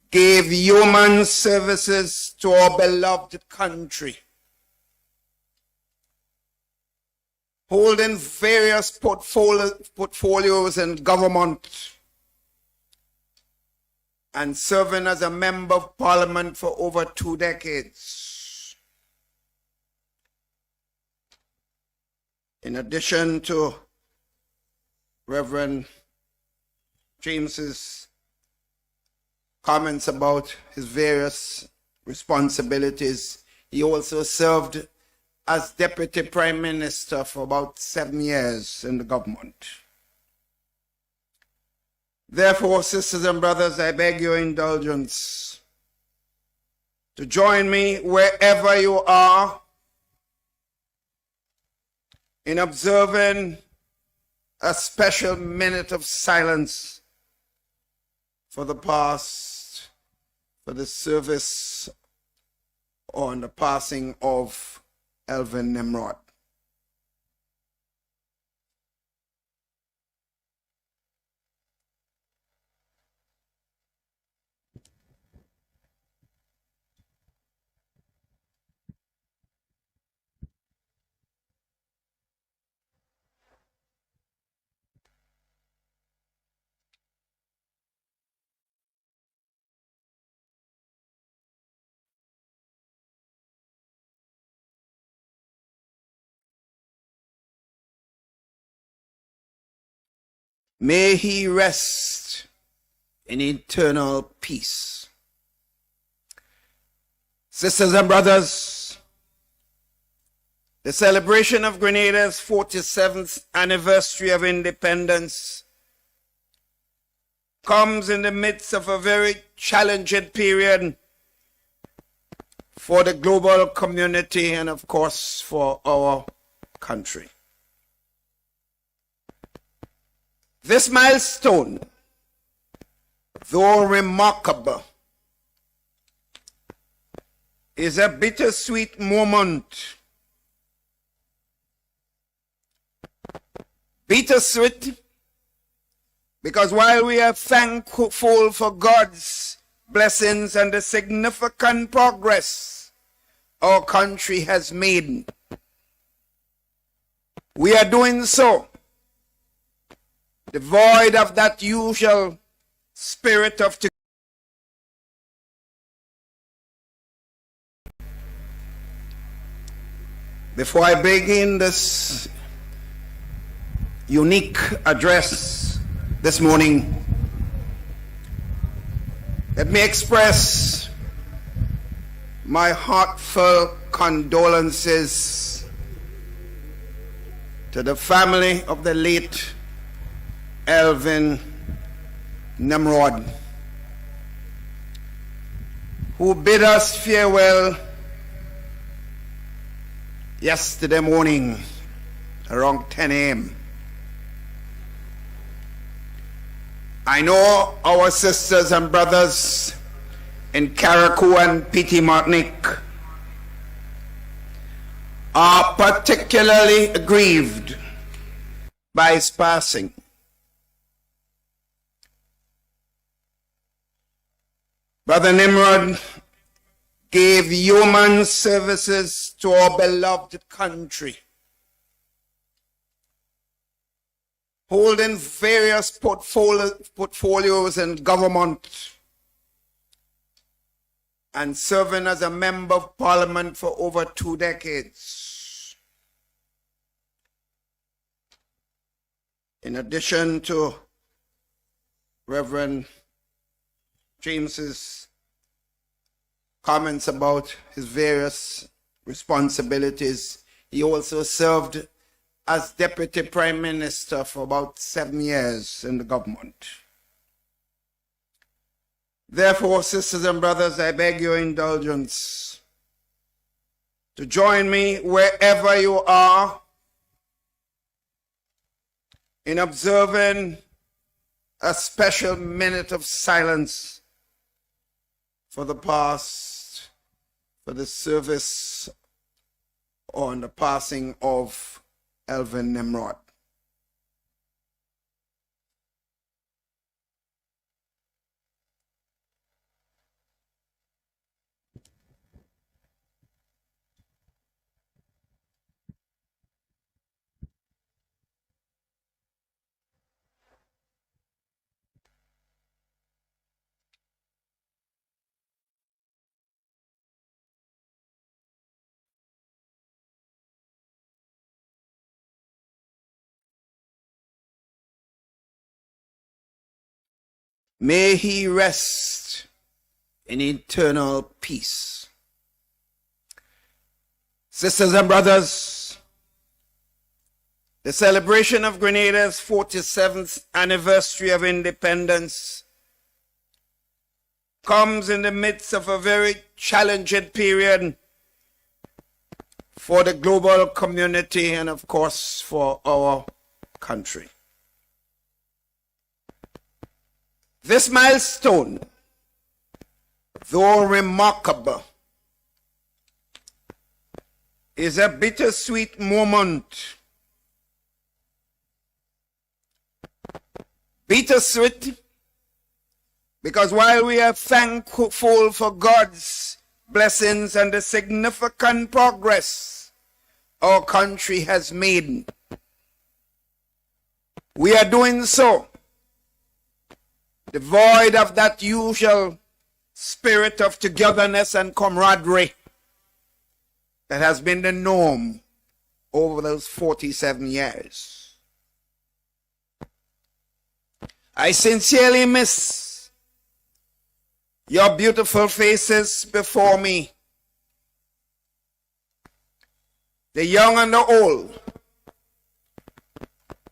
gave human services to our beloved country, holding various portfolios in government and serving as a member of parliament for over 2 decades. In addition to Reverend James's comments about his various responsibilities, he also served as Deputy Prime Minister for about 7 years in the government. Therefore, sisters and brothers, I beg your indulgence to join me wherever you are in observing a special minute of silence for the service on the passing of Alvin Nimrod. May he rest in eternal peace. Sisters and brothers, the celebration of Grenada's 47th anniversary of independence comes in the midst of a very challenging period for the global community and, of course, for our country. This milestone, though remarkable, is a bittersweet moment. Bittersweet because while we are thankful for God's blessings and the significant progress our country has made, we are doing so devoid of that usual spirit of togetherness. Before I begin this unique address this morning, let me express my heartfelt condolences to the family of the late Alvin Nimrod, who bid us farewell yesterday morning around 10 a.m. I know our sisters and brothers in Carriacou and Petit Martinique are particularly aggrieved by his passing. Brother Nimrod gave human services to our beloved country, holding various portfolios in government and serving as a member of parliament for over 2 decades. In addition to Reverend James's comments about his various responsibilities, he also served as Deputy Prime Minister for about 7 years in the government. Therefore, sisters and brothers, I beg your indulgence to join me wherever you are in observing a special minute of silence for the service on the passing of Alvin Nimrod. May he rest in eternal peace. Sisters and brothers, the celebration of Grenada's 47th anniversary of independence comes in the midst of a very challenging period for the global community and, of course, for our country. This milestone, though remarkable, is a bittersweet moment. Bittersweet because while we are thankful for God's blessings and the significant progress our country has made, we are doing so devoid of that usual spirit of togetherness and camaraderie that has been the norm over those 47 years. I sincerely miss your beautiful faces before me, the young and the old,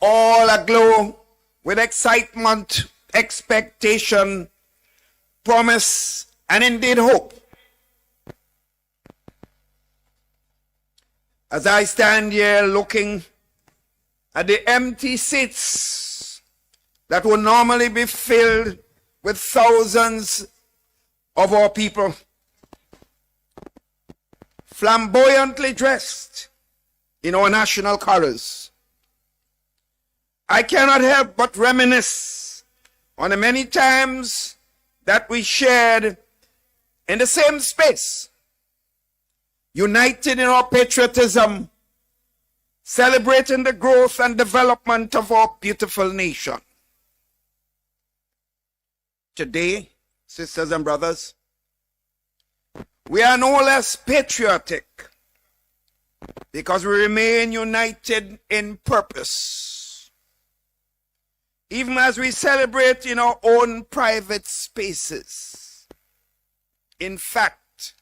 all aglow with excitement, expectation, promise, and indeed hope. As I stand here looking at the empty seats that would normally be filled with thousands of our people, flamboyantly dressed in our national colors, I cannot help but reminisce on the many times that we shared in the same space, united in our patriotism, celebrating the growth and development of our beautiful nation. Today, sisters and brothers, we are no less patriotic because we remain united in purpose. even as we celebrate in our own private spaces. In fact,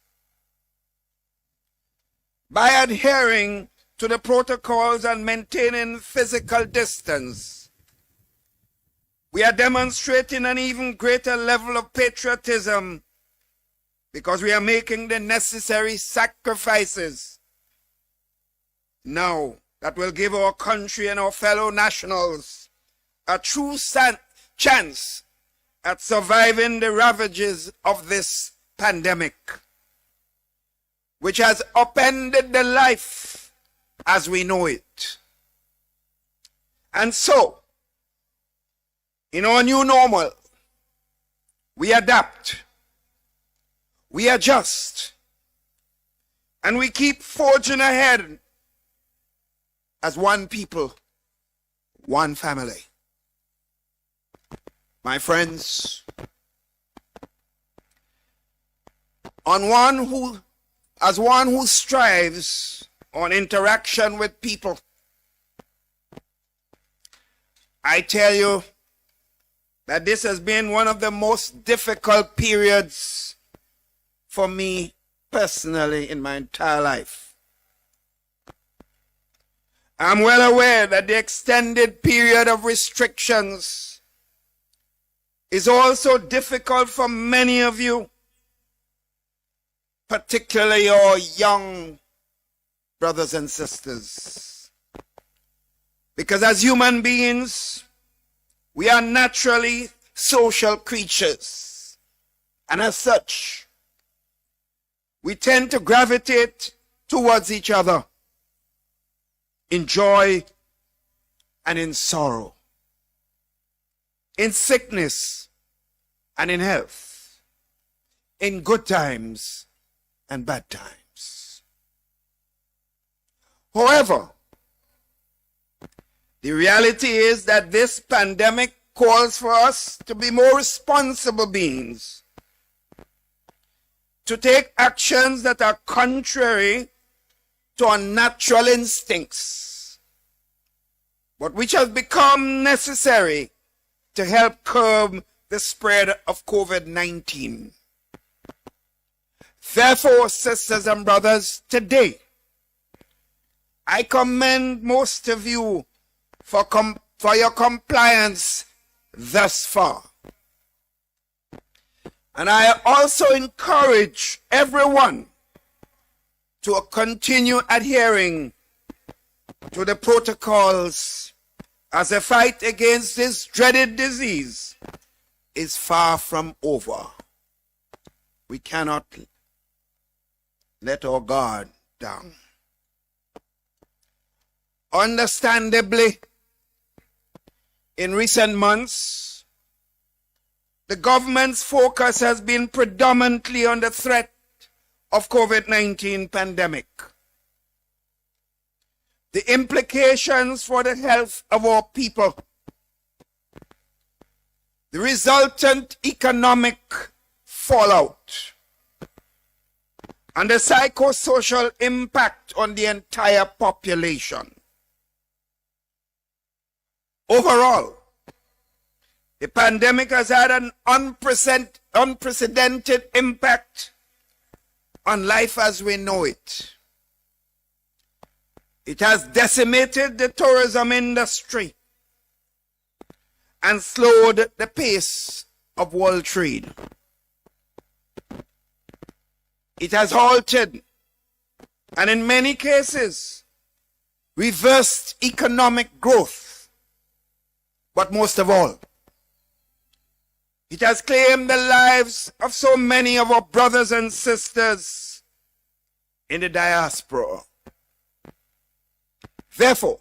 by adhering to the protocols and maintaining physical distance, we are demonstrating an even greater level of patriotism because we are making the necessary sacrifices now that will give our country and our fellow nationals a true chance at surviving the ravages of this pandemic, which has upended the life as we know it. And so, in our new normal, we adapt, we adjust, and we keep forging ahead as one people, one family. My friends, as one who strives on interaction with people, I tell you that this has been one of the most difficult periods for me personally in my entire life. I'm well aware that the extended period of restrictions is also difficult for many of you, particularly our young brothers and sisters. Because as human beings, we are naturally social creatures. And as such, we tend to gravitate towards each other in joy and in sorrow, in sickness and in health, in good times and bad times. However, the reality is that this pandemic calls for us to be more responsible beings, to take actions that are contrary to our natural instincts, but which have become necessary to help curb the spread of COVID-19. Therefore, sisters and brothers, today, I commend most of you for your compliance thus far. And I also encourage everyone to continue adhering to the protocols as the fight against this dreaded disease is far from over. We cannot let our guard down. Understandably, in recent months, the government's focus has been predominantly on the threat of COVID-19 pandemic. The implications for the health of our people, the resultant economic fallout, and the psychosocial impact on the entire population. Overall, the pandemic has had an unprecedented impact on life as we know it. It has decimated the tourism industry and slowed the pace of world trade. It has halted and in many cases reversed economic growth. But most of all, it has claimed the lives of so many of our brothers and sisters in the diaspora. Therefore,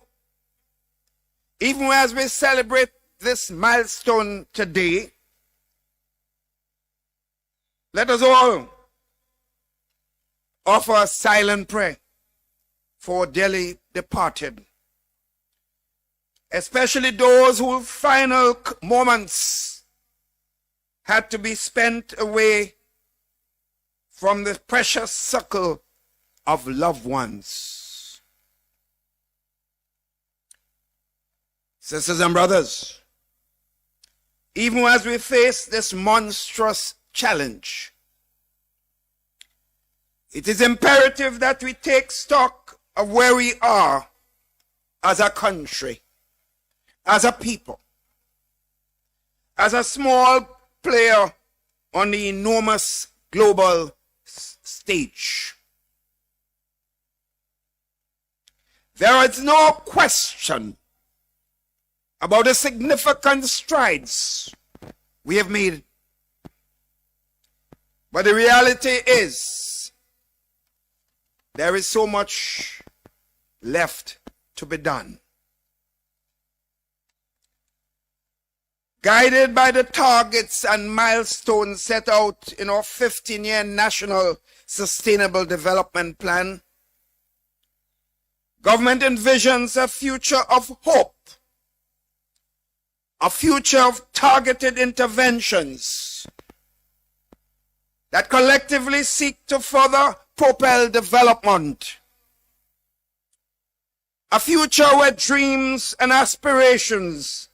even as we celebrate this milestone today, let us all offer a silent prayer for dearly departed, especially those whose final moments had to be spent away from the precious circle of loved ones. Sisters and brothers, even as we face this monstrous challenge, it is imperative that we take stock of where we are as a country, as a people, as a small player on the enormous global stage. There is no question about the significant strides we have made. But the reality is, there is so much left to be done. Guided by the targets and milestones set out in our 15-year National Sustainable Development Plan, government envisions a future of hope, a future of targeted interventions that collectively seek to further propel development. A future where dreams and aspirations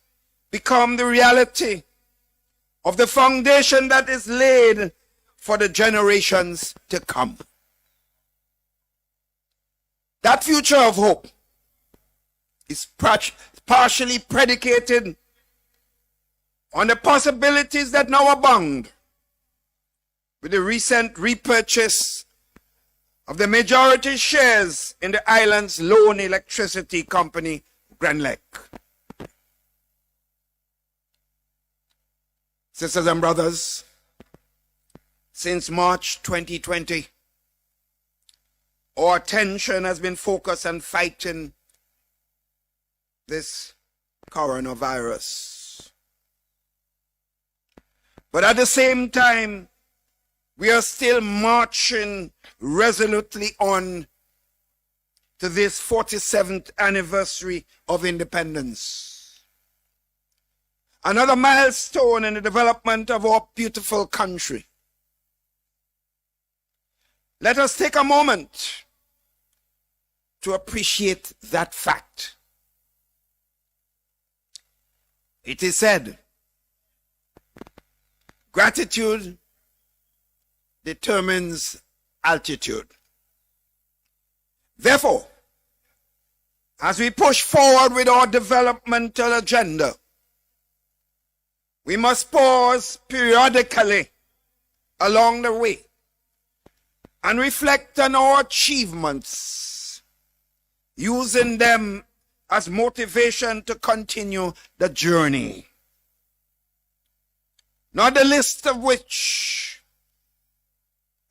become the reality of the foundation that is laid for the generations to come. That future of hope is partially predicated on the possibilities that now abound with the recent repurchase of the majority shares in the island's lone electricity company, Grenada W.I. Sisters and brothers, since March 2020, our attention has been focused on fighting this coronavirus. But at the same time, we are still marching resolutely on to this 47th anniversary of independence. Another milestone in the development of our beautiful country. Let us take a moment to appreciate that fact. It is said, gratitude determines altitude. Therefore, as we push forward with our developmental agenda, we must pause periodically along the way and reflect on our achievements, using them as motivation to continue the journey. Not the list of which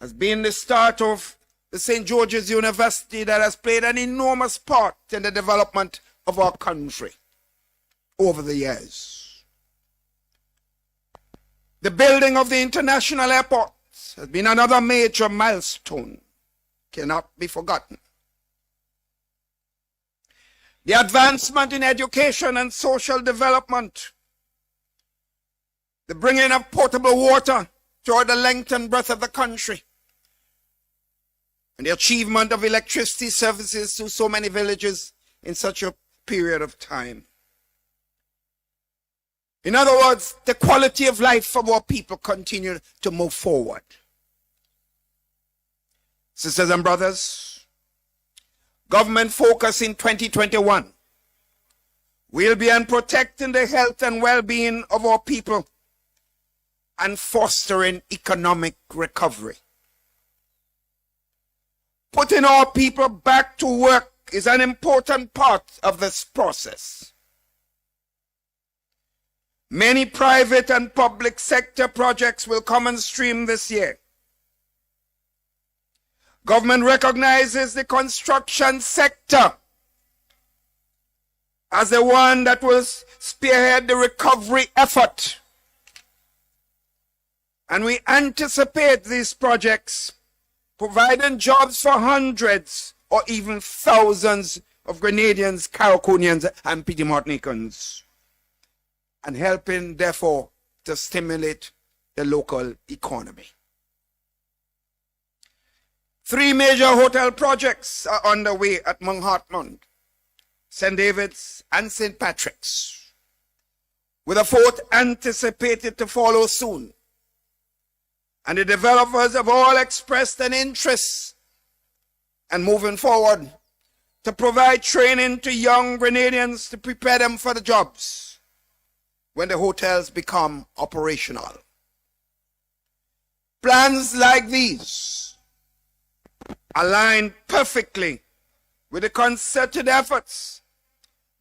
has been the start of the St. George's University that has played an enormous part in the development of our country over the years. The building of the international airport has been another major milestone, cannot be forgotten. The advancement in education and social development, the bringing of potable water throughout the length and breadth of the country, and the achievement of electricity services to so many villages in such a period of time. In other words, the quality of life of our people continue to move forward. Sisters and brothers, government focus in 2021 will be on protecting the health and well-being of our people and fostering economic recovery. Putting our people back to work is an important part of this process. Many private and public sector projects will come on stream this year. Government recognizes the construction sector as the one that will spearhead the recovery effort. And we anticipate these projects providing jobs for hundreds or even thousands of Grenadians, Carriacouians, and Petit Martinicans, and helping, therefore, to stimulate the local economy. 3 major hotel projects are underway at Mount Hartmont, St. David's, and St. Patrick's, with a fourth anticipated to follow soon. And the developers have all expressed an interest and moving forward to provide training to young Grenadians to prepare them for the jobs when the hotels become operational. Plans like these align perfectly with the concerted efforts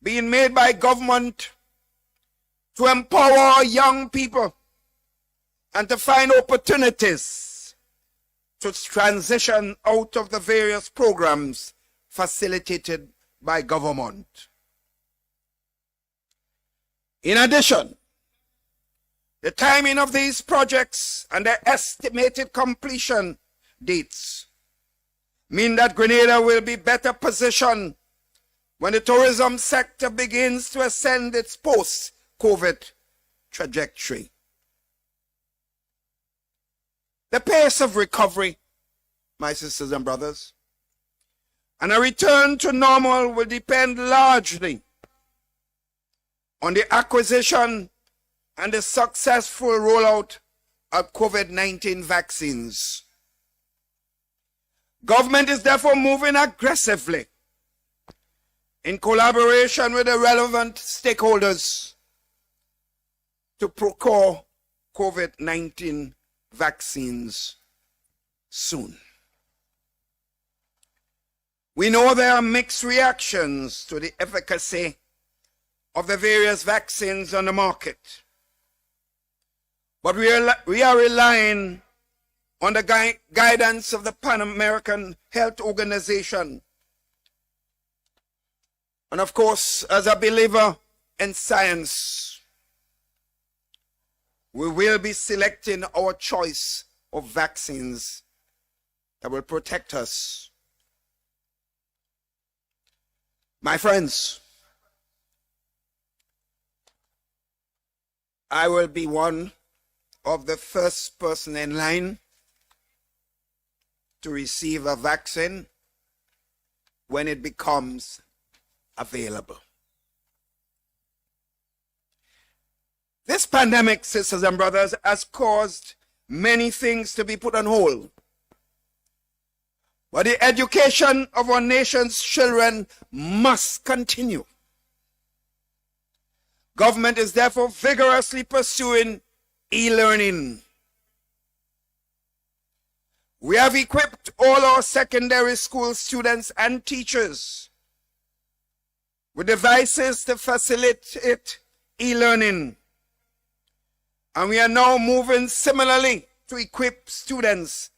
being made by government to empower young people and to find opportunities to transition out of the various programs facilitated by government. In addition, the timing of these projects and their estimated completion dates mean that Grenada will be better positioned when the tourism sector begins to ascend its post-COVID trajectory. The pace of recovery, my sisters and brothers, and a return to normal will depend largely on the acquisition and the successful rollout of COVID-19 vaccines. Government is therefore moving aggressively in collaboration with the relevant stakeholders to procure COVID-19 vaccines soon. We know there are mixed reactions to the efficacy of the various vaccines on the market, but we are relying on the guidance of the Pan American Health Organization. And of course, as a believer in science, we will be selecting our choice of vaccines that will protect us. My friends, I will be one of the first person in line to receive a vaccine when it becomes available. This pandemic, sisters and brothers, has caused many things to be put on hold. But the education of our nation's children must continue. Government is therefore vigorously pursuing e-learning. We have equipped all our secondary school students and teachers with devices to facilitate e-learning. And we are now moving similarly to equip students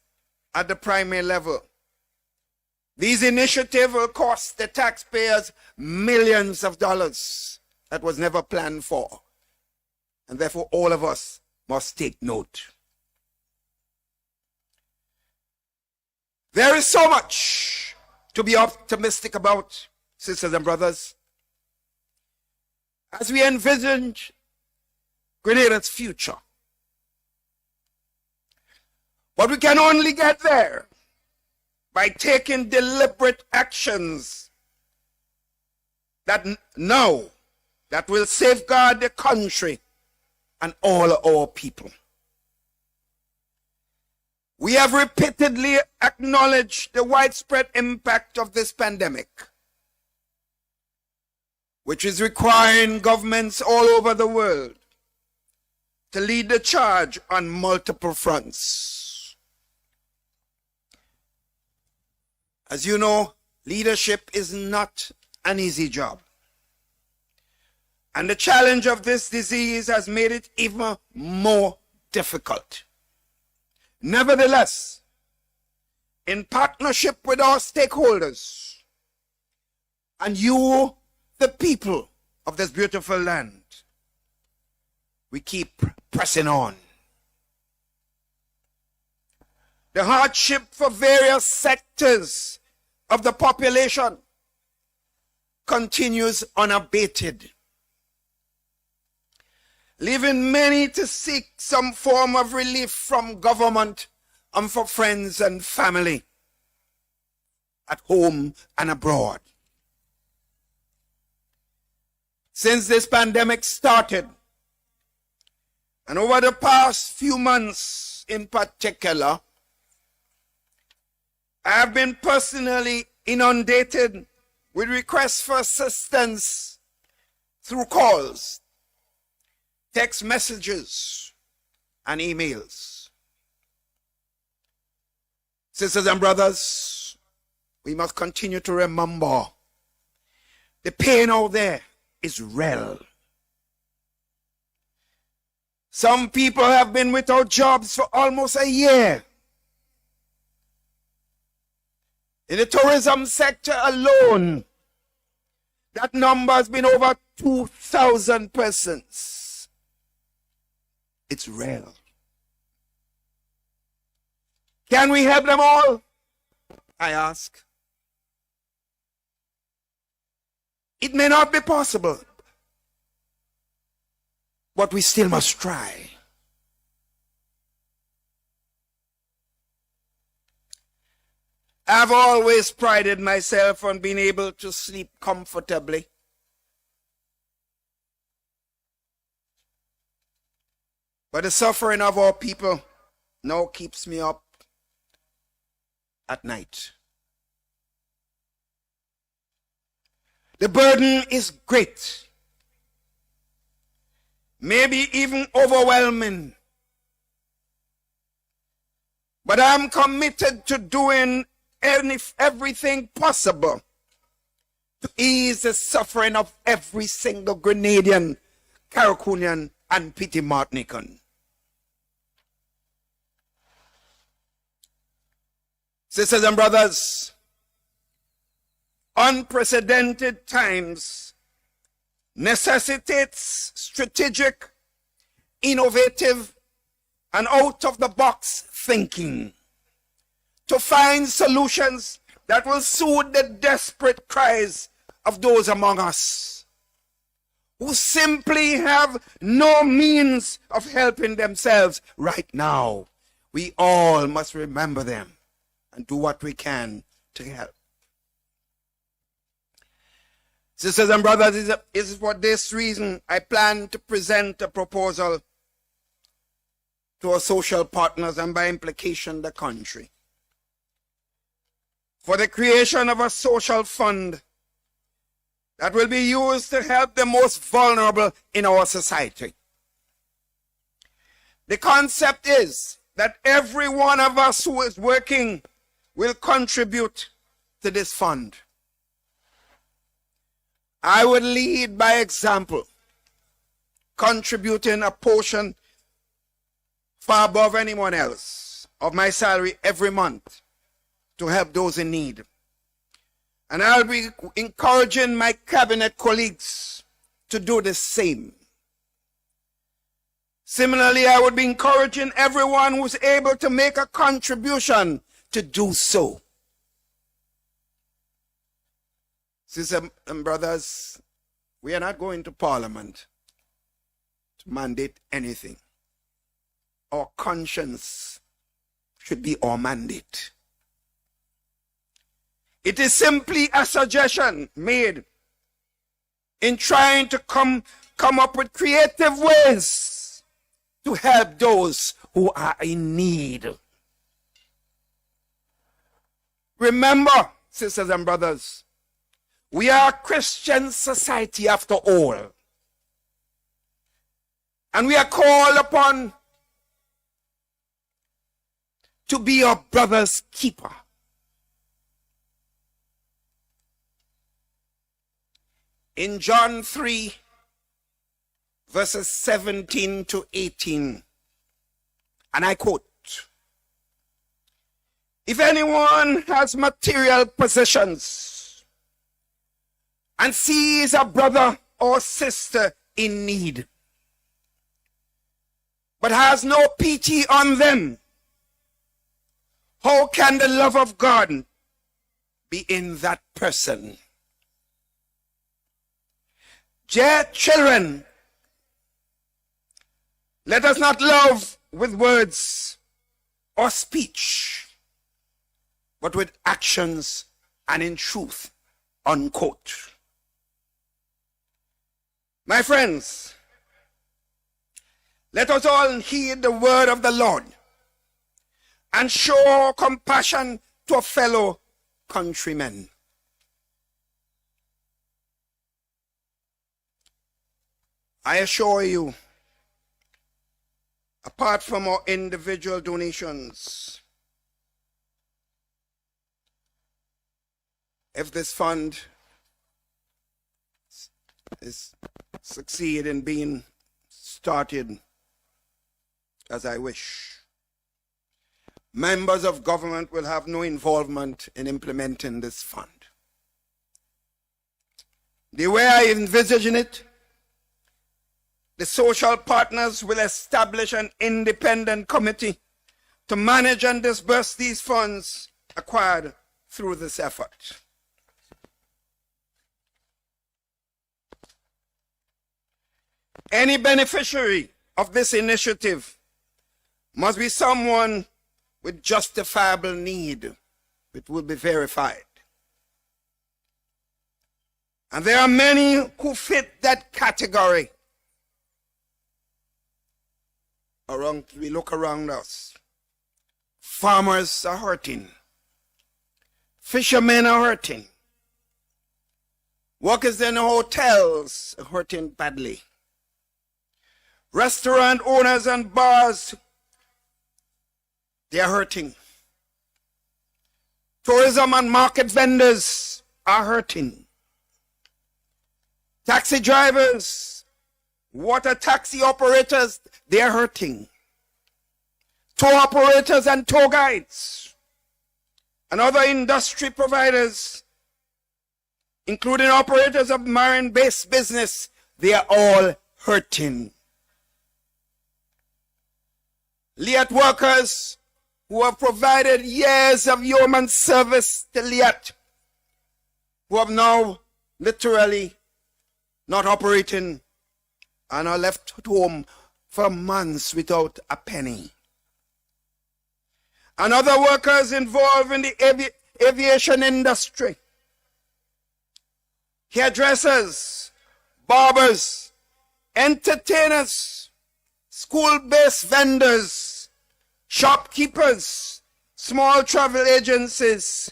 at the primary level. These initiatives will cost the taxpayers millions of dollars that was never planned for. And therefore all of us must take note. There is so much to be optimistic about, sisters and brothers, as we envisage Grenada's future. But we can only get there by taking deliberate actions that will safeguard the country and all our people. We have repeatedly acknowledged the widespread impact of this pandemic, which is requiring governments all over the world to lead the charge on multiple fronts. As you know, leadership is not an easy job. And the challenge of this disease has made it even more difficult. Nevertheless, in partnership with our stakeholders and you, the people of this beautiful land, we keep pressing on. The hardship for various sectors of the population continues unabated, leaving many to seek some form of relief from government and for friends and family at home and abroad. Since this pandemic started, And over the past few months in particular, I have been personally inundated with requests for assistance through calls, text messages, and emails. Sisters and brothers, we must continue to remember the pain out there is real. Some people have been without jobs for almost a year. In the tourism sector alone, that number has been over 2,000 persons. It's real. Can we help them all? I ask. It may not be possible, but we still must try. I've always prided myself on being able to sleep comfortably. But the suffering of our people now keeps me up at night. The burden is great, maybe even overwhelming. But I'm committed to doing everything possible to ease the suffering of every single Grenadian, Carriacouian, and Petit Martinican. Sisters and brothers, unprecedented times necessitates strategic, innovative, and out-of-the-box thinking to find solutions that will soothe the desperate cries of those among us who simply have no means of helping themselves right now. We all must remember them and do what we can to help. Sisters and brothers, it is for this reason I plan to present a proposal to our social partners and by implication the country for the creation of a social fund that will be used to help the most vulnerable in our society. The concept is that every one of us who is working will contribute to this fund. I would lead by example, contributing a portion far above anyone else of my salary every month to help those in need. And I'll be encouraging my cabinet colleagues to do the same. Similarly, I would be encouraging everyone who's able to make a contribution to do so. Sisters and brothers, we are not going to Parliament to mandate anything. Our conscience should be our mandate. It is simply a suggestion made in trying to come up with creative ways to help those who are in need. Remember, sisters and brothers, we are a Christian society after all. And we are called upon to be our brother's keeper. In John 3, verses 17 to 18, and I quote, "If anyone has material possessions and sees a brother or sister in need, but has no pity on them, how can the love of God be in that person? Dear children, let us not love with words or speech, but with actions and in truth." Unquote. My friends, Let us all heed the word of the Lord and show compassion to a fellow countrymen. I assure you, apart from our individual donations, if this fund succeed in being started as I wish, members of government will have no involvement in implementing this fund. The way I envision it, the social partners will establish an independent committee to manage and disburse these funds acquired through this effort. Any beneficiary of this initiative must be someone with justifiable need, which will be verified. And there are many who fit that category. We look around us. Farmers are hurting. Fishermen are hurting. Workers in hotels are hurting badly. Restaurant owners and bars, they are hurting. Tourism and market vendors are hurting. Taxi drivers, water taxi operators, they are hurting. Tour operators and tour guides and other industry providers, including operators of marine-based business, they are all hurting. Liat workers who have provided years of human service to Liat, who have now literally not operating and are left at home for months without a penny. And other workers involved in the aviation industry, hairdressers, barbers, entertainers, school-based vendors, shopkeepers, small travel agencies,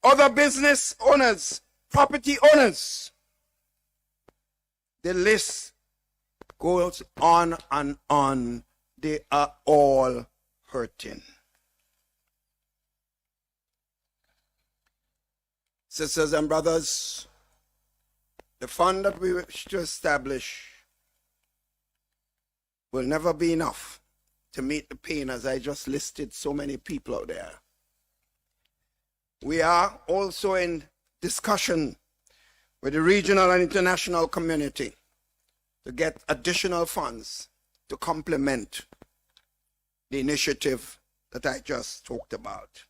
other business owners, property owners. The list goes on and on. They are all hurting. Sisters and brothers, the fund that we wish to establish will never be enough to meet the pain, as I just listed so many people out there. We are also in discussion with the regional and international community to get additional funds to complement the initiative that I just talked about.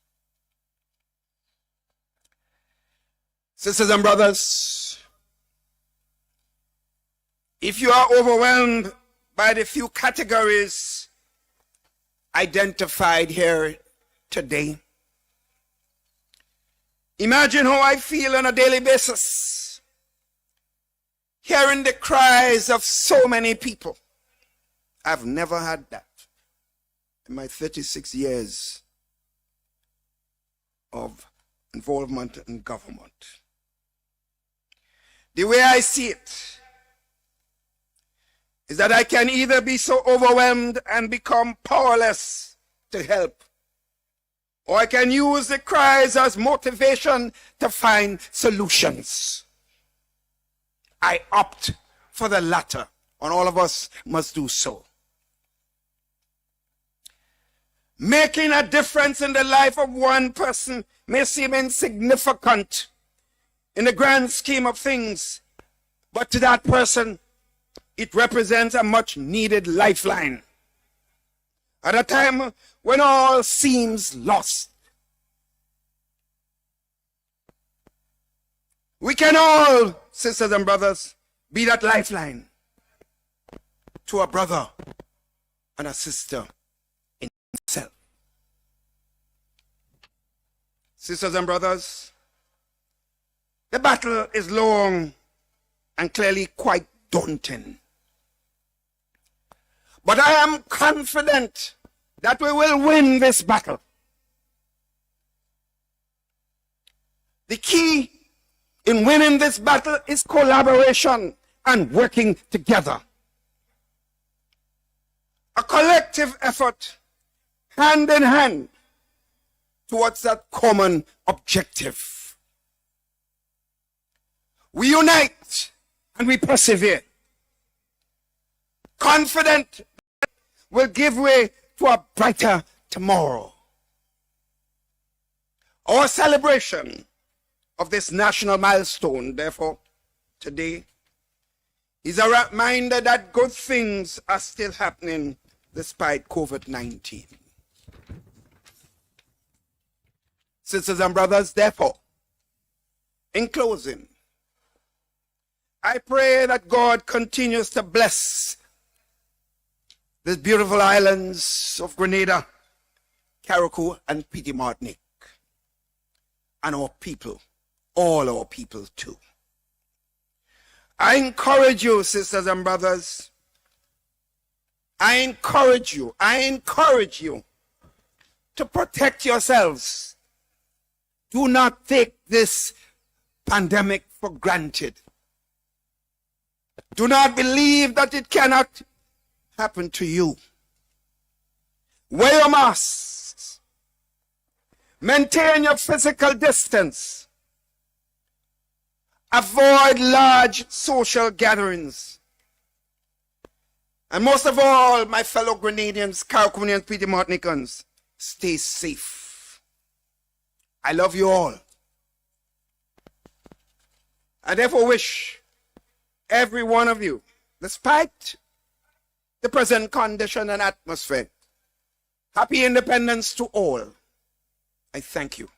Sisters and brothers, if you are overwhelmed by the few categories identified here today, imagine how I feel on a daily basis, hearing the cries of so many people. I've never had that in my 36 years of involvement in government. The way I see it is that I can either be so overwhelmed and become powerless to help, or I can use the cries as motivation to find solutions. I opt for the latter, and all of us must do so. Making a difference in the life of one person may seem insignificant in the grand scheme of things, but to that person, it represents a much needed lifeline. At a time when all seems lost, we can all, sisters and brothers, be that lifeline to a brother and a sister in itself. Sisters and brothers, the battle is long and clearly quite daunting. But I am confident that we will win this battle. The key in winning this battle is collaboration and working together. A collective effort, hand in hand, towards that common objective. We unite and we persevere, confident that we'll give way to a brighter tomorrow. Our celebration of this national milestone, therefore, today, is a reminder that good things are still happening despite COVID-19. Sisters and brothers, therefore, in closing, I pray that God continues to bless these beautiful islands of Grenada, Carriacou, and Petit Martinique, and our people, all our people too. I encourage you, sisters and brothers, I encourage you to protect yourselves. Do not take this pandemic for granted. Do not believe that it cannot happen to you. Wear your masks. Maintain your physical distance. Avoid large social gatherings. And most of all, my fellow Grenadians, Carriacouians, Petit Martinicans, stay safe. I love you all. I therefore wish every one of you, despite the present condition and atmosphere, happy independence to all. I thank you.